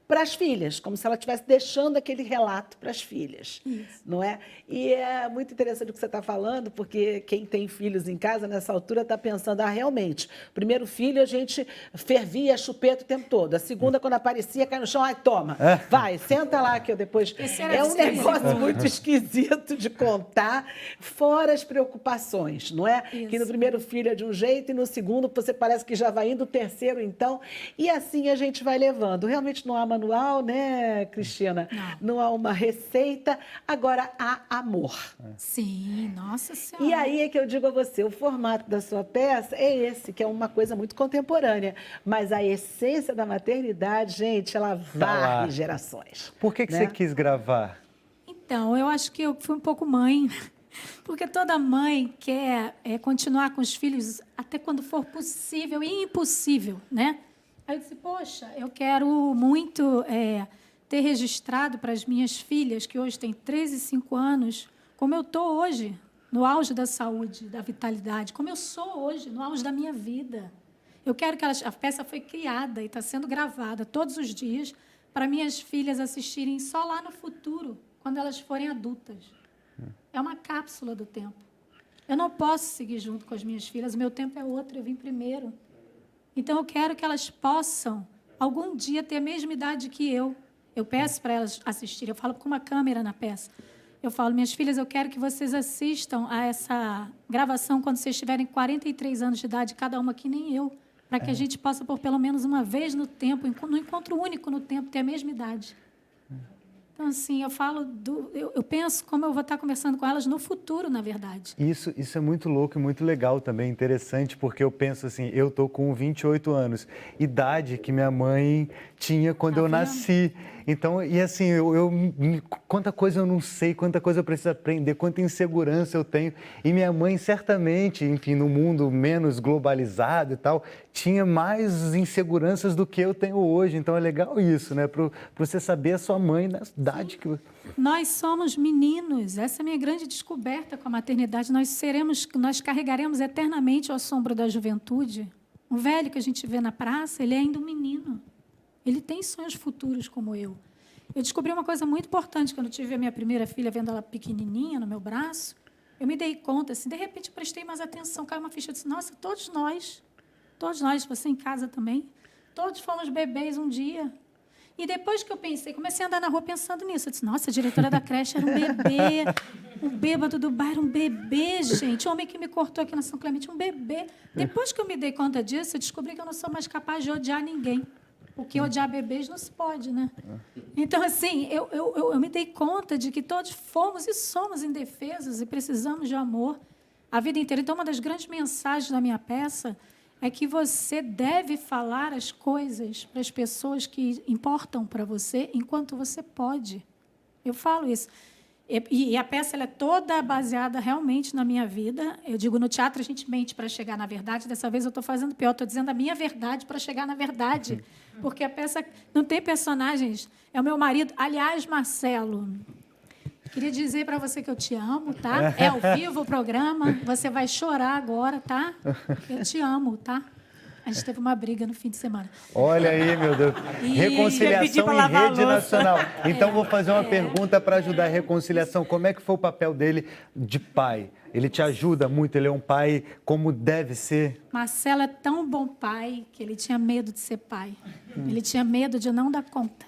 S1: Para as filhas, como se ela estivesse deixando aquele relato para as filhas, não é? E é muito interessante o que você está falando, porque quem tem filhos em casa nessa altura está pensando, realmente, primeiro filho a gente fervia a chupeta o tempo todo, a segunda quando aparecia cai no chão, toma, vai, senta lá que eu depois... É um negócio muito esquisito de contar, fora as preocupações, não é? Que no primeiro filho é de um jeito e no segundo você parece que já vai indo, o terceiro então, e assim a gente vai levando. Realmente não há manual, né, Cristina? Não há uma receita, agora há amor.
S9: Sim, nossa Senhora.
S1: E aí é que eu digo a você, o formato da sua peça é esse, que é uma coisa muito contemporânea, mas a essência da maternidade, gente, ela varre gerações.
S2: Por que você quis gravar?
S9: Então, eu acho que eu fui um pouco mãe, porque toda mãe quer continuar com os filhos até quando for possível e impossível, né? Aí eu disse, poxa, eu quero muito ter registrado para as minhas filhas, que hoje têm 3 e 5 anos, como eu estou hoje, no auge da saúde, da vitalidade, como eu sou hoje, no auge da minha vida. Eu quero que a peça foi criada e está sendo gravada todos os dias para minhas filhas assistirem só lá no futuro, quando elas forem adultas. É uma cápsula do tempo. Eu não posso seguir junto com as minhas filhas, o meu tempo é outro, eu vim primeiro. Então, eu quero que elas possam, algum dia, ter a mesma idade que eu. Eu peço para elas assistirem, eu falo com uma câmera na peça. Eu falo, minhas filhas, eu quero que vocês assistam a essa gravação quando vocês tiverem 43 anos de idade, cada uma que nem eu, para que a gente possa, por pelo menos uma vez no tempo, no encontro único no tempo, ter a mesma idade. Então, assim, eu falo, eu penso como eu vou estar conversando com elas no futuro, na verdade.
S2: Isso é muito louco e muito legal também, interessante, porque eu penso assim, eu estou com 28 anos, idade que minha mãe tinha quando eu nasci. Então, e assim, quanta coisa eu não sei, quanta coisa eu preciso aprender, quanta insegurança eu tenho. E minha mãe, certamente, enfim, no mundo menos globalizado e tal, tinha mais inseguranças do que eu tenho hoje. Então, é legal isso, né? Para você saber a sua mãe na idade que...
S9: Nós somos meninos. Essa é a minha grande descoberta com a maternidade. Nós carregaremos eternamente o assombro da juventude. Um velho que a gente vê na praça, ele é ainda um menino. Ele tem sonhos futuros como eu. Eu descobri uma coisa muito importante quando eu tive a minha primeira filha, vendo ela pequenininha no meu braço. Eu me dei conta, assim, de repente, eu prestei mais atenção, caiu uma ficha, eu disse, nossa, todos nós, você em casa também, todos fomos bebês um dia. E depois que eu pensei, comecei a andar na rua pensando nisso. Eu disse, nossa, a diretora da creche era um bebê, o bêbado do bar era um bebê, gente. O homem que me cortou aqui na São Clemente, um bebê. Depois que eu me dei conta disso, eu descobri que eu não sou mais capaz de odiar ninguém. Porque odiar bebês não se pode, né? Então, assim, eu me dei conta de que todos fomos e somos indefesos e precisamos de amor a vida inteira. Então, uma das grandes mensagens da minha peça é que você deve falar as coisas para as pessoas que importam para você enquanto você pode. Eu falo isso. E a peça ela é toda baseada realmente na minha vida. Eu digo, no teatro a gente mente para chegar na verdade. Dessa vez eu estou fazendo pior, estou dizendo a minha verdade para chegar na verdade. Porque a peça não tem personagens. É o meu marido. Aliás, Marcelo, queria dizer para você que eu te amo, tá? É ao vivo o programa. Você vai chorar agora, tá? Eu te amo, tá? A gente teve uma briga no fim de semana.
S2: Olha aí, meu Deus. Reconciliação em rede nacional. Então, vou fazer uma pergunta para ajudar a reconciliação. Como é que foi o papel dele de pai? Ele te ajuda muito? Ele é um pai como deve ser?
S9: Marcelo é tão bom pai que ele tinha medo de ser pai. Ele tinha medo de não dar conta.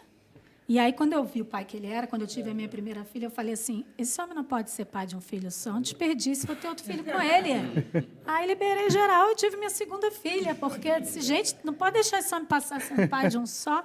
S9: E aí, quando eu vi o pai que ele era, quando eu tive a minha primeira filha, eu falei assim, esse homem não pode ser pai de um filho só, um desperdício, vou ter outro filho com ele. Aí, liberei geral e tive minha segunda filha, porque eu disse, gente, não pode deixar esse homem passar sendo pai de um só.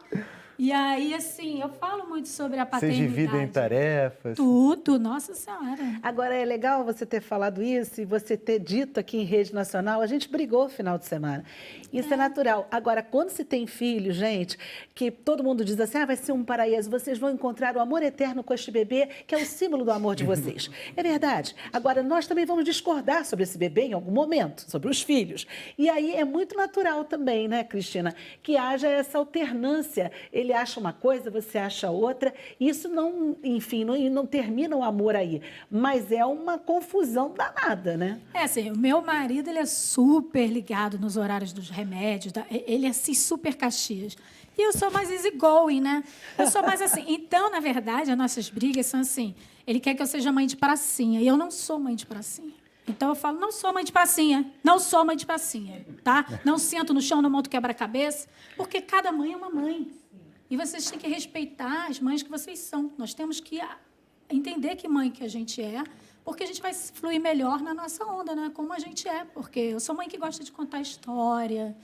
S9: E aí, assim, eu falo muito sobre a
S2: Vocês
S9: paternidade.
S2: dividem tarefas?
S9: Tudo, nossa senhora.
S1: Agora, é legal você ter falado isso e você ter dito aqui em rede nacional, a gente brigou no final de semana. Isso é natural. Agora, quando se tem filho, gente, que todo mundo diz assim, vai ser um paraíso, vocês vão encontrar o amor eterno com este bebê, que é o símbolo do amor de vocês. É verdade. Agora, nós também vamos discordar sobre esse bebê em algum momento, sobre os filhos. E aí é muito natural também, né, Cristina, que haja essa alternância. Ele acha uma coisa, você acha outra. Isso não, enfim, não termina o amor aí. Mas é uma confusão danada, né?
S9: É assim, o meu marido, ele é super ligado nos horários dos remédios, ele é assim, super Caxias. E eu sou mais easygoing, né? Eu sou mais assim. Então, na verdade, as nossas brigas são assim, ele quer que eu seja mãe de pracinha, e eu não sou mãe de pracinha. Então, eu falo, não sou mãe de pracinha, não sou mãe de pracinha, tá? Não sento no chão, não monto quebra-cabeça, porque cada mãe é uma mãe. E vocês têm que respeitar as mães que vocês são. Nós temos que entender que mãe que a gente é, porque a gente vai fluir melhor na nossa onda, né? Como a gente é. Porque eu sou mãe que gosta de contar história,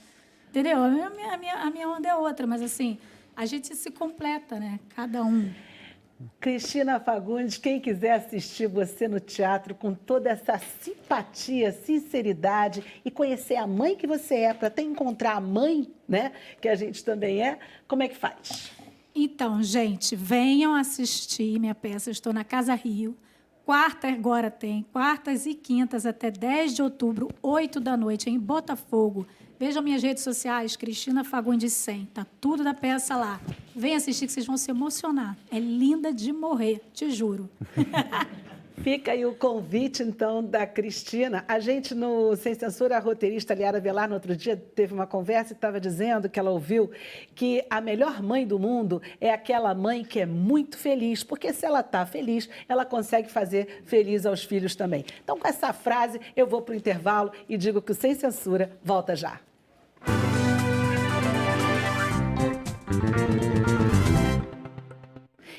S9: entendeu? A minha onda é outra, mas, assim, a gente se completa, né? Cada um.
S1: Cristina Fagundes, quem quiser assistir você no teatro com toda essa simpatia, sinceridade e conhecer a mãe que você é, para até encontrar a mãe, né, que a gente também é, como é que faz?
S9: Então, gente, venham assistir minha peça. Eu estou na Casa Rio. Quarta agora tem, quartas e quintas até 10 de outubro, 8 da noite, em Botafogo. Vejam minhas redes sociais, Cristina Fagundes 100. Tá tudo da peça lá. Vem assistir que vocês vão se emocionar. É linda de morrer, te juro.
S1: Fica aí o convite, então, da Cristina. A gente, no Sem Censura, a roteirista Liara Velar, no outro dia, teve uma conversa e estava dizendo que ela ouviu que a melhor mãe do mundo é aquela mãe que é muito feliz, porque se ela está feliz, ela consegue fazer feliz aos filhos também. Então, com essa frase, eu vou para o intervalo e digo que o Sem Censura volta já.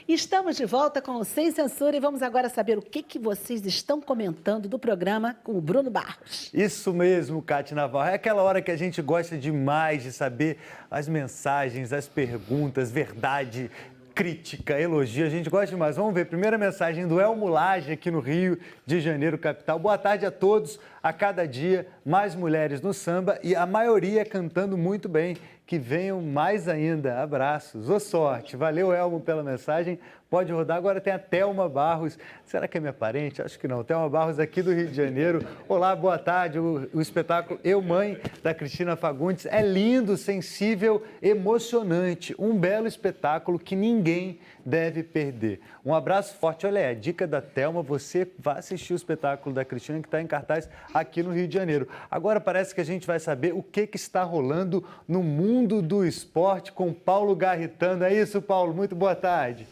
S1: Estamos de volta com o Sem Censura e vamos agora saber o que vocês estão comentando do programa com o Bruno Barros.
S2: Isso mesmo, Cátia Navarro. É aquela hora que a gente gosta demais de saber as mensagens, as perguntas, verdade, crítica, elogio. A gente gosta demais. Vamos ver. Primeira mensagem do Elmo Lage, aqui no Rio de Janeiro, capital. Boa tarde a todos. A cada dia, mais mulheres no samba e a maioria cantando muito bem. Que venham mais ainda. Abraços. Ô sorte. Valeu, Elmo, pela mensagem. Pode rodar. Agora tem a Thelma Barros. Será que é minha parente? Acho que não. Thelma Barros, aqui do Rio de Janeiro. Olá, boa tarde. O espetáculo Eu, Mãe, da Cristina Fagundes, é lindo, sensível, emocionante. Um belo espetáculo que ninguém deve perder. Um abraço forte. Olha, a dica da Thelma, você vai assistir o espetáculo da Cristina, que está em cartaz aqui no Rio de Janeiro. Agora parece que a gente vai saber o que está rolando no mundo do esporte com Paulo Garritano. É isso, Paulo? Muito boa tarde.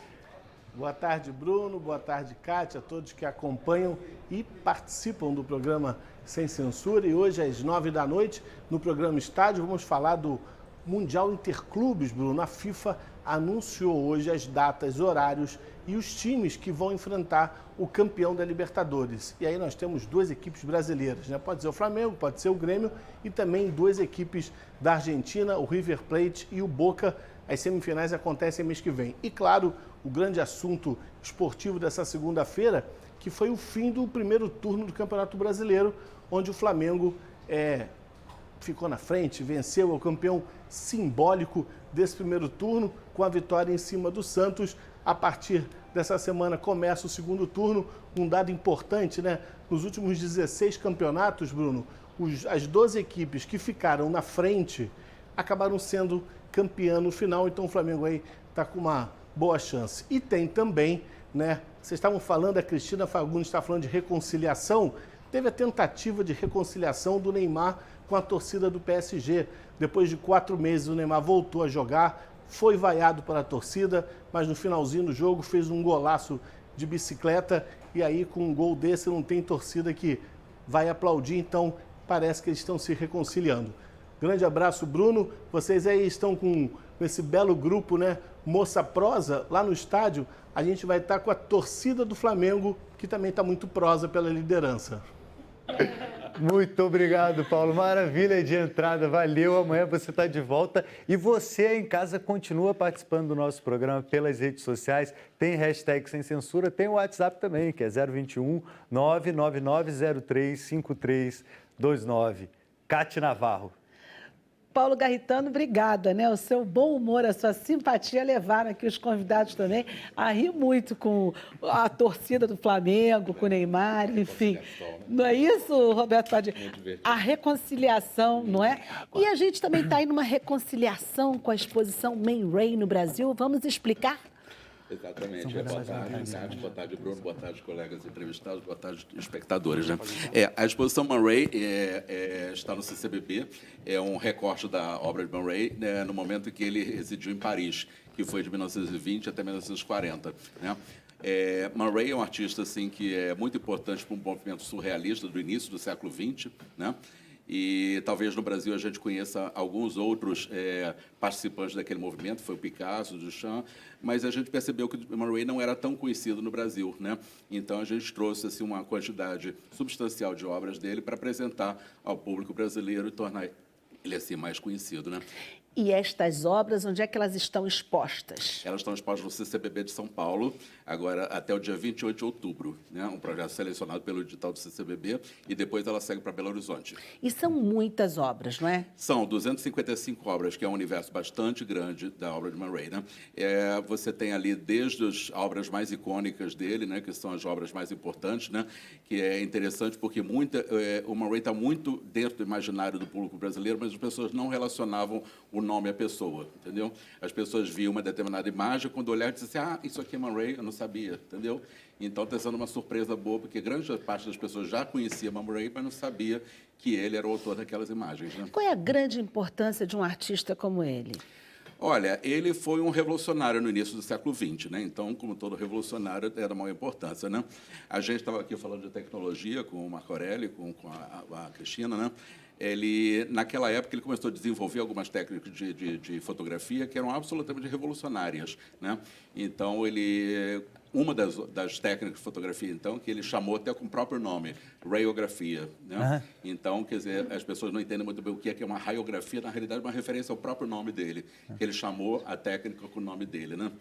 S10: Boa tarde, Bruno. Boa tarde, Cátia, a todos que acompanham e participam do programa Sem Censura. E hoje, às 9 da noite, no programa Estádio, vamos falar do Mundial Interclubes, Bruno. A FIFA anunciou hoje as datas, horários e os times que vão enfrentar o campeão da Libertadores. E aí nós temos duas equipes brasileiras, né? Pode ser o Flamengo, pode ser o Grêmio e também duas equipes da Argentina, o River Plate e o Boca. As semifinais acontecem mês que vem. E claro, o grande assunto esportivo dessa segunda-feira, que foi o fim do primeiro turno do Campeonato Brasileiro, onde o Flamengo ficou na frente, venceu, é o campeão simbólico desse primeiro turno, com a vitória em cima do Santos. A partir dessa semana começa o segundo turno, um dado importante, né? Nos últimos 16 campeonatos, Bruno, as 12 equipes que ficaram na frente acabaram sendo campeã no final, então o Flamengo aí está com uma boa chance. E tem também, né? Vocês estavam falando, a Cristina Fagundes está falando de reconciliação, teve a tentativa de reconciliação do Neymar com a torcida do PSG. Depois de 4 meses, o Neymar voltou a jogar, foi vaiado pela torcida, mas no finalzinho do jogo fez um golaço de bicicleta e aí com um gol desse não tem torcida que vai aplaudir, então parece que eles estão se reconciliando. Grande abraço, Bruno. Vocês aí estão com esse belo grupo, né? Moça Prosa, lá no estádio, a gente vai estar com a torcida do Flamengo, que também está muito prosa pela liderança.
S2: Muito obrigado, Paulo. Maravilha de entrada. Valeu. Amanhã você está de volta. E você em casa continua participando do nosso programa pelas redes sociais. Tem hashtag Sem Censura, tem o WhatsApp também, que é 021 999035329. Cate Navarro.
S1: Paulo Garritano, obrigada, né? O seu bom humor, a sua simpatia levaram aqui os convidados também a rir muito com a torcida do Flamengo, com o Neymar, enfim. Não é isso, Roberto Padilha? A reconciliação, não é? E a gente também está aí numa reconciliação com a exposição Man Ray no Brasil. Vamos explicar?
S8: Exatamente. Boa tarde, Cátia, boa tarde, Bruno, boa tarde, colegas entrevistados, boa tarde, espectadores. Né? A exposição Man Ray está no CCBB, é um recorte da obra de Man Ray, né, no momento em que ele residiu em Paris, que foi de 1920 até 1940. Né? Man Ray é um artista assim, que é muito importante para um movimento surrealista do início do século XX, né? E talvez no Brasil a gente conheça alguns outros participantes daquele movimento, foi o Picasso, o Duchamp, mas a gente percebeu que o Man Ray não era tão conhecido no Brasil, né? Então a gente trouxe assim, uma quantidade substancial de obras dele para apresentar ao público brasileiro e tornar ele assim mais conhecido, né?
S1: E estas obras, onde é que elas estão expostas?
S8: Elas estão expostas no CCBB de São Paulo, agora até o dia 28 de outubro, né? Um projeto selecionado pelo edital do CCBB, e depois ela segue para Belo Horizonte.
S1: E são muitas obras, não é?
S8: São 255 obras, que é um universo bastante grande da obra de Man Ray, né? Você tem ali desde as obras mais icônicas dele, né? Que são as obras mais importantes, né? Que é interessante porque o Man Ray está muito dentro do imaginário do público brasileiro, mas as pessoas não relacionavam o nome à pessoa, entendeu? As pessoas viam uma determinada imagem, quando olharam, diziam assim, isso aqui é Man Ray, eu não sabia, entendeu? Então, está sendo uma surpresa boa, porque grande parte das pessoas já conhecia Man Ray, mas não sabia que ele era o autor daquelas imagens. Né?
S1: Qual é a grande importância de um artista como ele?
S8: Olha, ele foi um revolucionário no início do século XX, né? Então, como todo revolucionário, era uma importância, né? A gente estava aqui falando de tecnologia com o Marco Aurélio, com a Cristina, né? Naquela época, ele começou a desenvolver algumas técnicas de fotografia que eram absolutamente revolucionárias, né? Então, uma das técnicas de fotografia, então, que ele chamou até com o próprio nome, raiografia, né? Então, quer dizer, as pessoas não entendem muito bem o que é uma raiografia, na realidade, é uma referência ao próprio nome dele, que ele chamou a técnica com o nome dele, né?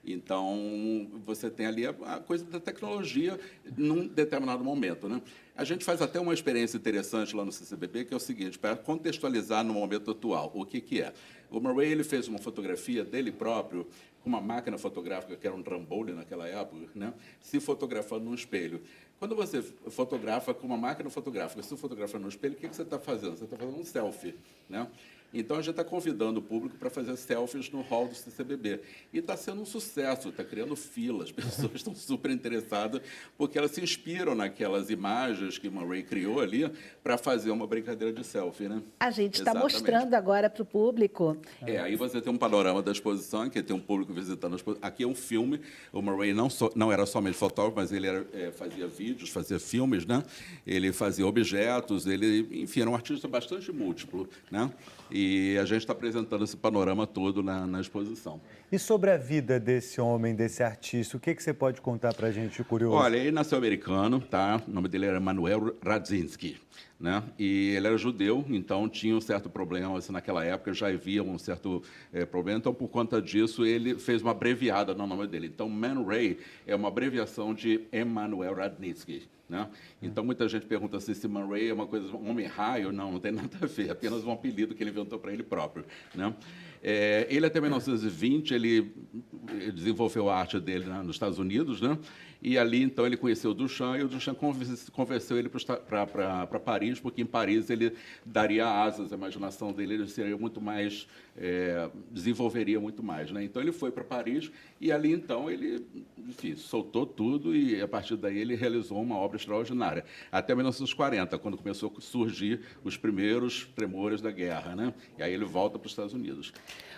S8: Então, você tem ali a coisa da tecnologia num determinado momento, né? A gente faz até uma experiência interessante lá no CCBB, que é o seguinte, para contextualizar no momento atual, o que é. O Man Ray, ele fez uma fotografia dele próprio, com uma máquina fotográfica, que era um Trambolho naquela época, né? Se fotografando num espelho. Quando você fotografa com uma máquina fotográfica, se fotografa no espelho, o que você está fazendo? Você está fazendo um selfie, né? Então, a gente está convidando o público para fazer selfies no hall do CCBB. E está sendo um sucesso, está criando fila, as pessoas estão super interessadas, porque elas se inspiram naquelas imagens que o Man Ray criou ali para fazer uma brincadeira de selfie, né?
S1: A gente está mostrando agora para o público.
S8: Aí você tem um panorama da exposição, que tem um público visitando a exposição. Aqui é um filme, o Man Ray não era somente fotógrafo, mas ele fazia vídeos, fazia filmes, né? Ele fazia objetos, enfim, era um artista bastante múltiplo, né? E a gente está apresentando esse panorama todo na exposição.
S2: E sobre a vida desse homem, desse artista, o que você pode contar para a gente, curioso?
S8: Olha, ele nasceu americano, tá? O nome dele era Manuel Radzinski, né? E ele era judeu, então tinha um certo problema, assim, naquela época já havia um certo problema, então por conta disso ele fez uma abreviada no nome dele. Então Man Ray é uma abreviação de Emanuel Radzinski, né? Então muita gente pergunta assim, se Man Ray é uma coisa, um homem-raio. Não tem nada a ver, apenas um apelido que ele inventou para ele próprio, né? Ele até 1920 ele desenvolveu a arte dele nos Estados Unidos, né? E ali então ele conheceu o Duchamp, e o Duchamp convenceu ele para Paris, porque em Paris ele daria asas, a imaginação dele ele seria muito mais, desenvolveria muito mais, né? Então ele foi para Paris e ali então ele, enfim, soltou tudo e a partir daí ele realizou uma obra extraordinária. Até 1940, quando começou a surgir os primeiros tremores da guerra, né? E aí ele volta para os Estados Unidos.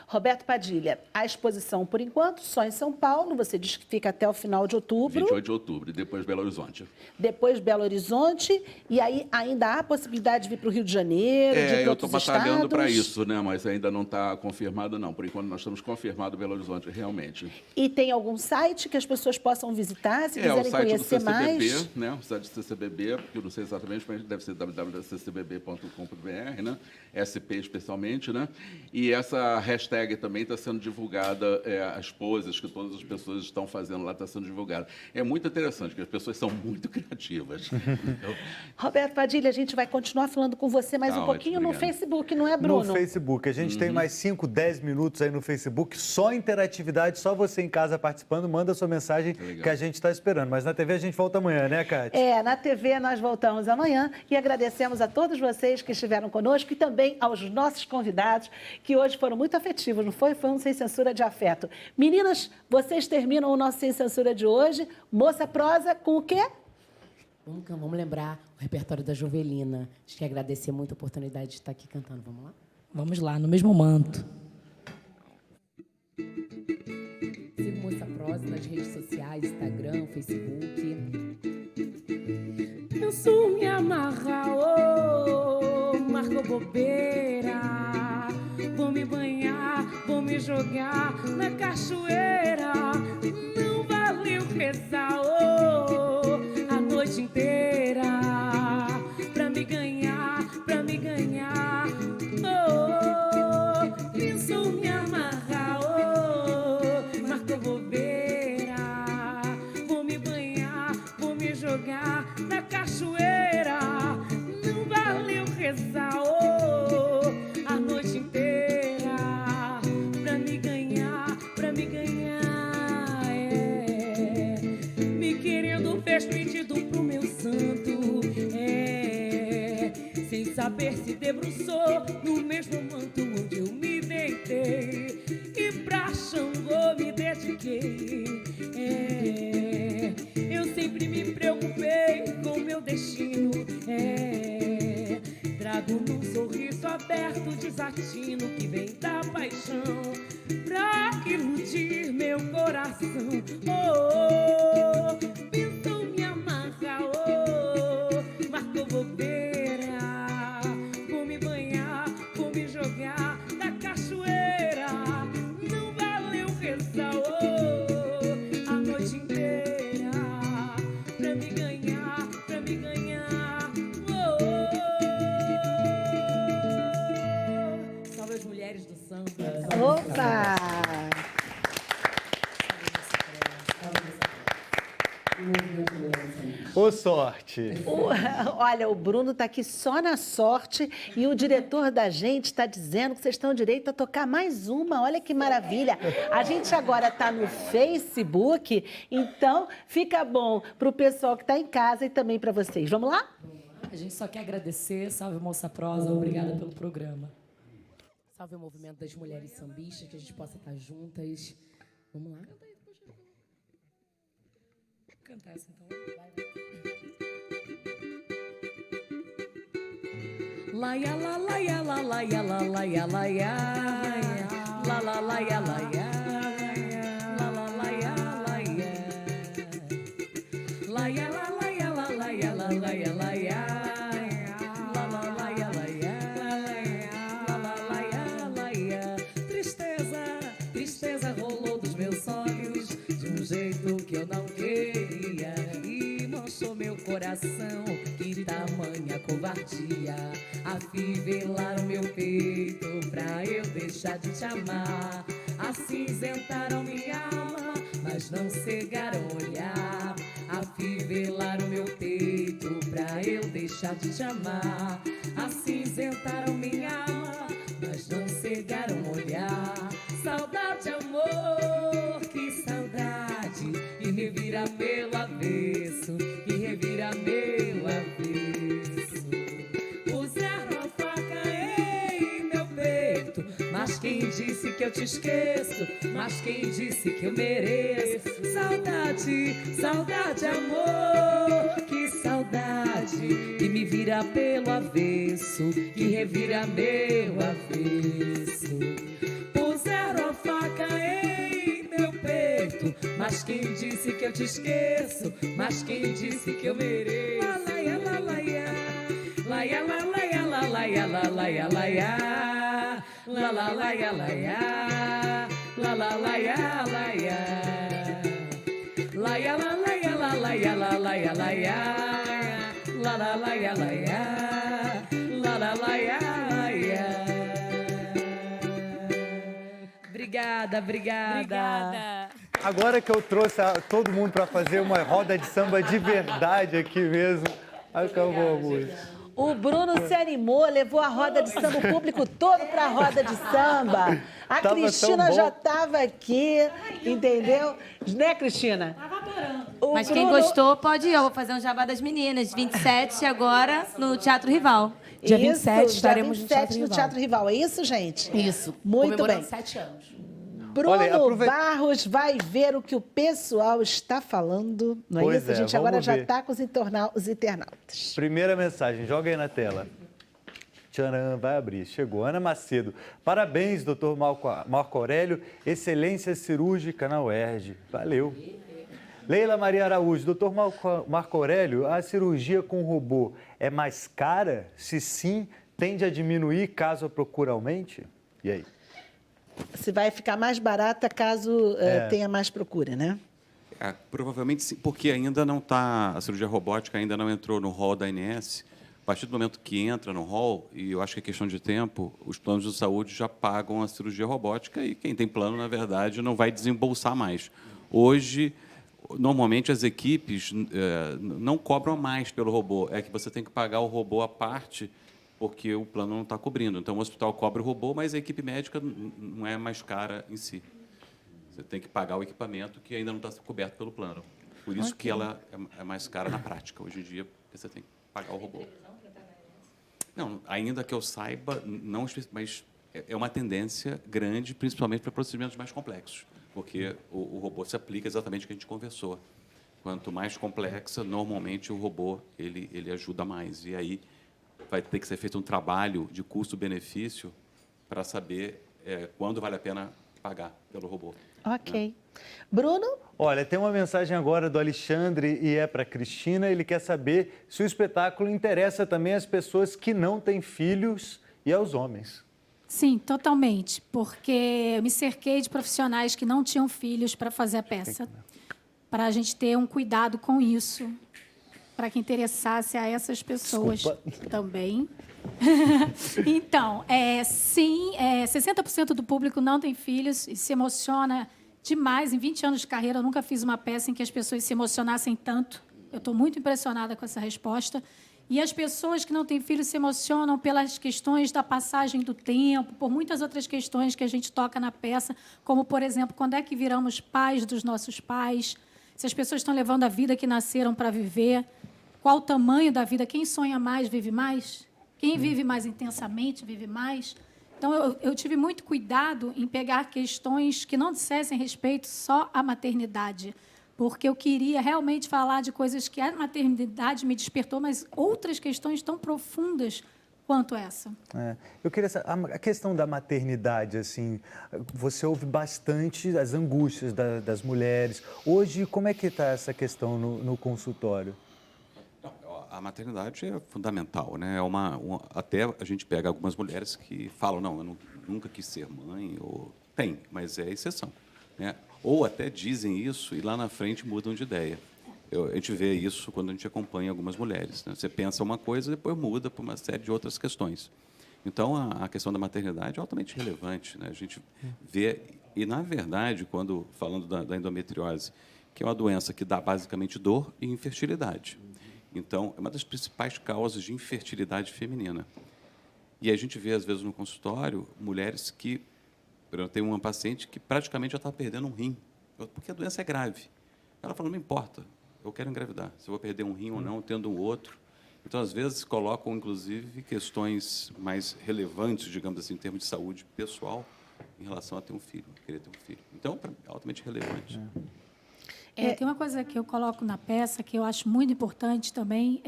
S1: Roberto Padilha, a exposição, por enquanto, só em São Paulo. Você diz que fica até o final de outubro.
S11: 28 de outubro, e depois Belo Horizonte.
S1: Depois Belo Horizonte. E aí ainda há a possibilidade de vir para o Rio de Janeiro, de ir para outros estados?
S11: Eu estou batalhando para isso, né? Mas ainda não está confirmado, não. Por enquanto, nós estamos confirmados Belo Horizonte, realmente.
S1: E tem algum site que as pessoas possam visitar, se quiserem conhecer mais?
S11: O site do CCBB, né? O site do CCBB, que eu não sei exatamente, mas deve ser www.ccbb.com.br, né? SP especialmente, né? E essa hashtag também está sendo divulgada, as poses que todas as pessoas estão fazendo lá está sendo divulgada. É muito interessante, porque as pessoas são muito criativas.
S1: Roberto Padilha, a gente vai continuar falando com você mais um pouquinho no Facebook, não é, Bruno?
S2: No Facebook. A gente tem mais 5, 10 minutos aí no Facebook, só interatividade, só você em casa participando, manda sua mensagem que a gente está esperando. Mas na TV a gente volta amanhã, né, Kátia?
S1: Na TV nós voltamos amanhã e agradecemos a todos vocês que estiveram conosco e também aos nossos convidados, que hoje foram muito afetivos, não foi? Foi um Sem Censura de afeto. Meninas, vocês terminam o nosso Sem Censura de hoje. Moça Prosa, com o quê?
S3: Vamos lembrar o repertório da Jovelina. A gente quer agradecer muito a oportunidade de estar aqui cantando. Vamos lá?
S5: Vamos lá, no mesmo manto.
S3: Siga Moça Prosa nas redes sociais, Instagram, Facebook.
S6: Penso me amarrar, marco bobeira. Vou me banhar, vou me jogar na cachoeira. Não valeu rezar, a noite inteira. Pra me ganhar, pensou me amarrar, marcou bobeira. Vou me banhar, vou me jogar na cachoeira. Não valeu rezar, a noite inteira. Pra me ganhar, me querendo fez pedido pro meu santo, sem saber se debruçou no mesmo manto onde eu me deitei, e pra Xangô me dediquei. Eu sempre me preocupei com meu destino, trago num sorriso aberto desatino que vem da paixão pra iludir meu coração. Pintou me amarra, marcou bobeira. Vou me banhar, vou me jogar na cachoeira. Não valeu rezar, a noite inteira. Pra me ganhar, Salve as mulheres do samba.
S1: Opa!
S2: Ô, sorte!
S1: Olha, o Bruno está aqui só na sorte e o diretor da gente está dizendo que vocês estão direito a tocar mais uma. Olha que maravilha! A gente agora está no Facebook, então fica bom para o pessoal que está em casa e também para vocês. Vamos lá?
S5: A gente só quer agradecer. Salve, Moça Prosa. Obrigada pelo programa.
S3: Salve o movimento das mulheres sambistas, que a gente possa estar juntas. Vamos lá?
S5: Cantar essa, então.
S6: Laia la laia la laia la laia laia la la laia laia la la laia laia laia la laia la laia la laia laia la la laia laia la la laia laia. Tristeza rolou dos meus olhos de um jeito que eu não queria e manchou meu coração. Que tamanha covardia, afivelar o meu peito pra eu deixar de te amar. Acinzentaram minha alma, mas não cegaram o olhar. Afivelar o meu peito pra eu deixar de te amar. Acinzentaram minha alma, mas não cegaram o olhar. Saudade, amor, que saudade, e revira pelo avesso, e revira meu avesso. Puseram a faca em meu peito, mas quem disse que eu te esqueço? Mas quem disse que eu mereço? Saudade, amor, que saudade, que me vira pelo avesso, que revira meu avesso. Mas quem disse que eu te esqueço? Mas quem disse que eu mereço? Laia, la, laia. Laia, la, laia, la, laia, la, laia, laia. La, la, laia, laia. La, la, laia, laia. Laia, la, laia, la, laia, la, laia, laia. La, la, laia, laia. La, la, laia, laia. Obrigada, obrigada.
S7: Obrigada.
S2: Agora que eu trouxe todo mundo para fazer uma roda de samba de verdade aqui mesmo, acabou a música.
S1: O Bruno se animou, levou a roda de samba, o público todo para a roda de samba. A
S2: Tava
S1: Cristina
S2: tão bom.
S1: já estava aqui, entendeu? Né, Cristina?
S9: Tava adorando.
S7: Mas quem gostou pode ir. Eu vou fazer um jabá das meninas. 27 agora no Teatro Rival.
S3: Dia
S1: Isso,
S3: 27 estaremos
S1: dia
S3: no
S1: 27
S3: Teatro
S1: no
S3: Rival.
S1: Teatro Rival. É isso, gente?
S3: Isso.
S1: Muito
S3: comemorando
S1: bem.
S3: 7 anos.
S1: Bruno
S2: Olha,
S1: Barros vai ver o que o pessoal está falando, não é
S2: Pois
S1: isso? A
S2: é,
S1: gente
S2: vamos
S1: agora já
S2: ver.
S1: está com os internautas.
S2: Primeira mensagem, joga aí na tela. Tcharam, vai abrir. Chegou. Ana Macedo. Parabéns, doutor Marco Aurélio. Excelência cirúrgica na UERJ. Valeu. Leila Maria Araújo. Doutor Marco Aurélio, a cirurgia com robô é mais cara? Se sim, tende a diminuir caso a procura aumente? E aí?
S1: Se vai ficar mais barata caso tenha mais procura, né?
S8: Provavelmente sim, porque ainda não está, a cirurgia robótica ainda não entrou no rol da ANS. A partir do momento que entra no rol, e eu acho que é questão de tempo, os planos de saúde já pagam a cirurgia robótica e quem tem plano, na verdade, não vai desembolsar mais. Hoje, normalmente, as equipes não cobram mais pelo robô, é que você tem que pagar o robô à parte porque o plano não está cobrindo. Então, o hospital cobra o robô, mas a equipe médica não é mais cara em si. Você tem que pagar o equipamento que ainda não está coberto pelo plano. Por isso que ela é mais cara na prática, hoje em dia, porque você tem que pagar o robô. Não, ainda que eu saiba, não, mas é uma tendência grande, principalmente para procedimentos mais complexos, porque o robô se aplica exatamente o que a gente conversou. Quanto mais complexa, normalmente o robô ele ajuda mais. E aí vai ter que ser feito um trabalho de custo-benefício para saber quando vale a pena pagar pelo robô.
S1: Ok. Bruno?
S2: Olha, tem uma mensagem agora do Alexandre e é para a Cristina. Ele quer saber se o espetáculo interessa também às pessoas que não têm filhos e aos homens.
S9: Sim, totalmente. Porque eu me cerquei de profissionais que não tinham filhos para fazer a peça. Para a gente ter um cuidado com isso. Para que interessasse a essas pessoas também. Então, sim, 60% do público não tem filhos e se emociona demais. Em 20 anos de carreira, eu nunca fiz uma peça em que as pessoas se emocionassem tanto. Eu estou muito impressionada com essa resposta. E as pessoas que não têm filhos se emocionam pelas questões da passagem do tempo, por muitas outras questões que a gente toca na peça, como, por exemplo, quando é que viramos pais dos nossos pais, se as pessoas estão levando a vida que nasceram para viver, qual o tamanho da vida, quem sonha mais, vive mais, quem vive mais intensamente, vive mais. Então, eu tive muito cuidado em pegar questões que não dissessem respeito só à maternidade, porque eu queria realmente falar de coisas que a maternidade me despertou, mas outras questões tão profundas quanto essa.
S2: Eu queria saber, a questão da maternidade, assim, você ouve bastante as angústias das mulheres. Hoje, como é que está essa questão no consultório?
S8: A maternidade é fundamental, né? Até a gente pega algumas mulheres que falam, não, eu nunca quis ser mãe, ou tem, mas é exceção, né? Ou até dizem isso e lá na frente mudam de ideia. A gente vê isso quando a gente acompanha algumas mulheres, né? Você pensa uma coisa e depois muda por uma série de outras questões. Então, a questão da maternidade é altamente relevante, né? A gente vê, e na verdade, falando da endometriose, que é uma doença que dá basicamente dor e infertilidade. Então, é uma das principais causas de infertilidade feminina. E a gente vê, às vezes, no consultório, mulheres que... Eu tenho uma paciente que praticamente já está perdendo um rim, porque a doença é grave. Ela falou, não importa, eu quero engravidar. Se eu vou perder um rim ou não, tendo um outro. Então, às vezes, colocam, inclusive, questões mais relevantes, digamos assim, em termos de saúde pessoal, em relação a ter um filho, querer ter um filho. Então, é altamente relevante.
S9: Tem uma coisa que eu coloco na peça que eu acho muito importante também,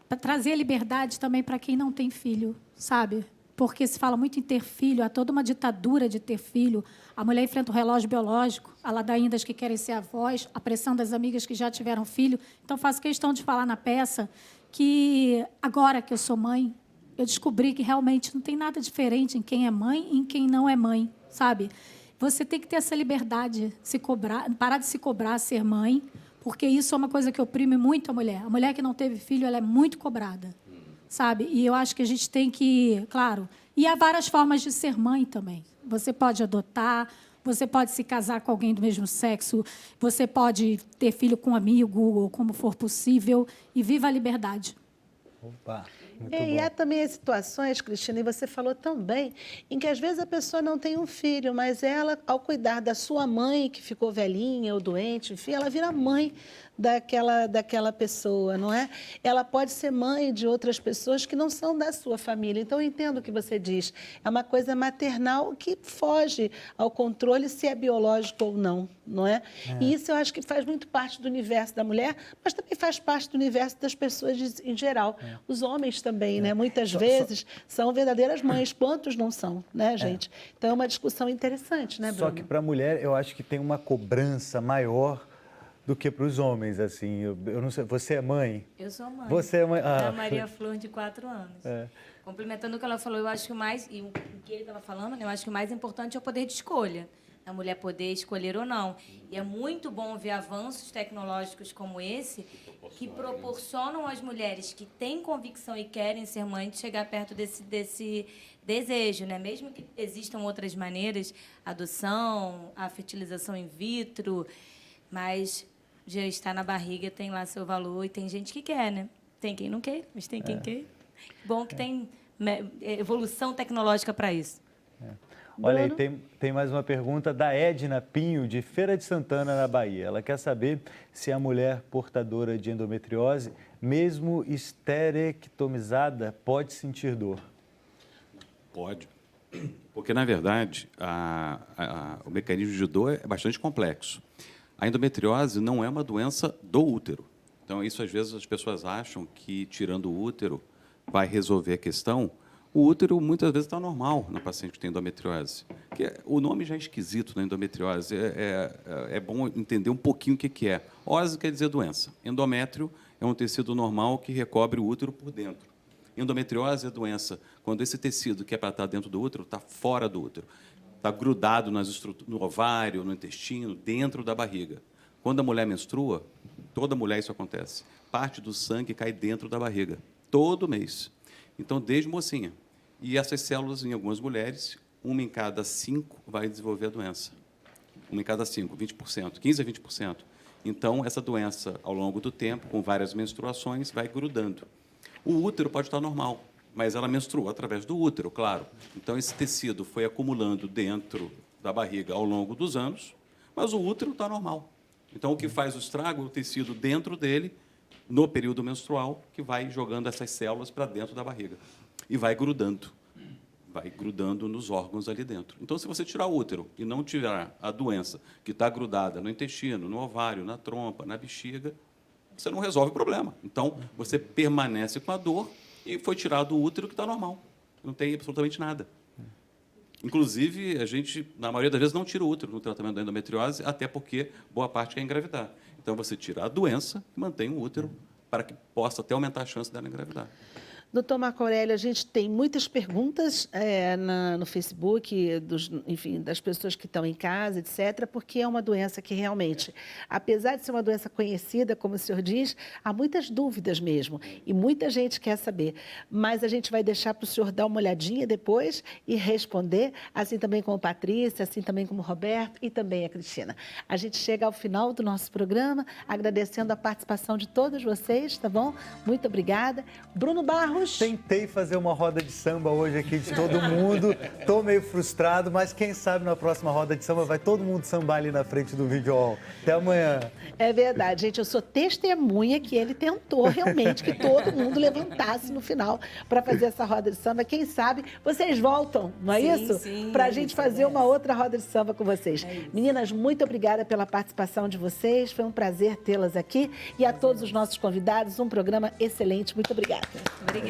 S9: para trazer liberdade também para quem não tem filho, sabe? porque se fala muito em ter filho, há toda uma ditadura de ter filho. A mulher enfrenta o relógio biológico, a ladainhas que querem ser avós, a pressão das amigas que já tiveram filho. Então, faço questão de falar na peça que, agora que eu sou mãe, eu descobri que realmente não tem nada diferente em quem é mãe e em quem não é mãe, sabe? Você tem que ter essa liberdade, se cobrar, parar de se cobrar ser mãe, porque isso é uma coisa que oprime muito a mulher. A mulher que não teve filho, ela é muito cobrada, sabe? E eu acho que a gente tem que, claro... E há várias formas de ser mãe também. Você pode adotar, você pode se casar com alguém do mesmo sexo, você pode ter filho com um amigo, ou como for possível, e viva a liberdade.
S2: Opa, muito bom.
S1: E há também as situações, Cristina, e você falou também, em que às vezes a pessoa não tem um filho, mas ela, ao cuidar da sua mãe, que ficou velhinha ou doente, enfim, ela vira mãe daquela pessoa, não é? Ela pode ser mãe de outras pessoas que não são da sua família. Então, eu entendo o que você diz. É uma coisa maternal que foge ao controle se é biológico ou não, não é? E isso eu acho que faz muito parte do universo da mulher, mas também faz parte do universo das pessoas em geral. Os homens também, né? Muitas vezes são verdadeiras mães. Quantos não são, né, gente? Então, é uma discussão interessante, né, Bruno?
S2: Só que para a mulher, eu acho que tem uma cobrança maior do que para os homens, assim. Eu não sei, você é mãe?
S7: Eu sou mãe.
S2: Você é mãe?
S7: Da Maria Flor, de 4 anos. Complementando o que ela falou, eu acho que o mais, e o que ele estava falando, né, eu acho que o mais importante é o poder de escolha. A mulher poder escolher ou não. E é muito bom ver avanços tecnológicos como esse, que proporcionam às mulheres que têm convicção e querem ser mãe de chegar perto desse desejo, né? Mesmo que existam outras maneiras, adoção, a fertilização in vitro, mas já está na barriga, tem lá seu valor, e tem gente que quer, né? Tem quem não quer, mas tem quem quer. Bom que tem evolução tecnológica para isso.
S2: Olha aí, tem mais uma pergunta da Edna Pinho, de Feira de Santana, na Bahia. Ela quer saber se a mulher portadora de endometriose, mesmo esterectomizada, pode sentir dor.
S8: Pode. Porque, na verdade, o mecanismo de dor é bastante complexo. A endometriose não é uma doença do útero. Então, isso, às vezes, as pessoas acham que, tirando o útero, vai resolver a questão. O útero, muitas vezes, está normal na paciente que tem endometriose. O nome já é esquisito, na endometriose. É bom entender um pouquinho o que é. Ose quer dizer doença. Endométrio é um tecido normal que recobre o útero por dentro. Endometriose é doença quando esse tecido que é para estar dentro do útero está fora do útero. Está grudado no ovário, no intestino, dentro da barriga. Quando a mulher menstrua, toda mulher isso acontece. Parte do sangue cai dentro da barriga, todo mês. Então, desde mocinha. E essas células, em algumas mulheres, 1 em cada 5 vai desenvolver a doença. 1 em cada 5, 20%, 15% a 20%. Então, essa doença, ao longo do tempo, com várias menstruações, vai grudando. O útero pode estar normal, mas ela menstruou através do útero, claro. Então, esse tecido foi acumulando dentro da barriga ao longo dos anos, mas o útero está normal. Então, o que faz o estrago é o tecido dentro dele, no período menstrual, que vai jogando essas células para dentro da barriga. E vai grudando nos órgãos ali dentro. Então, se você tirar o útero e não tirar a doença que está grudada no intestino, no ovário, na trompa, na bexiga, você não resolve o problema. Então, você permanece com a dor e foi tirado o útero que está normal. Não tem absolutamente nada. Inclusive, a gente, na maioria das vezes, não tira o útero no tratamento da endometriose, até porque boa parte quer engravidar. Então, você tira a doença e mantém o útero para que possa até aumentar a chance dela engravidar.
S1: Doutor Marco Aurélio, a gente tem muitas perguntas no Facebook, enfim, das pessoas que estão em casa, etc., porque é uma doença que realmente, apesar de ser uma doença conhecida, como o senhor diz, há muitas dúvidas mesmo, e muita gente quer saber. Mas a gente vai deixar para o senhor dar uma olhadinha depois e responder, assim também como a Patrícia, assim também como o Roberto e também a Cristina. A gente chega ao final do nosso programa, agradecendo a participação de todos vocês, tá bom? Muito obrigada. Bruno Barros.
S2: Tentei fazer uma roda de samba hoje aqui de todo mundo. Estou meio frustrado, mas quem sabe na próxima roda de samba vai todo mundo sambar ali na frente do vídeo hall. Até amanhã.
S1: É verdade, gente. Eu sou testemunha que ele tentou realmente que todo mundo levantasse no final para fazer essa roda de samba. Quem sabe vocês voltam, não é isso?
S7: Sim,
S1: para a gente fazer uma outra roda de samba com vocês. Meninas, muito obrigada pela participação de vocês. Foi um prazer tê-las aqui. E a todos os nossos convidados, um programa excelente. Muito obrigada.
S7: Obrigada.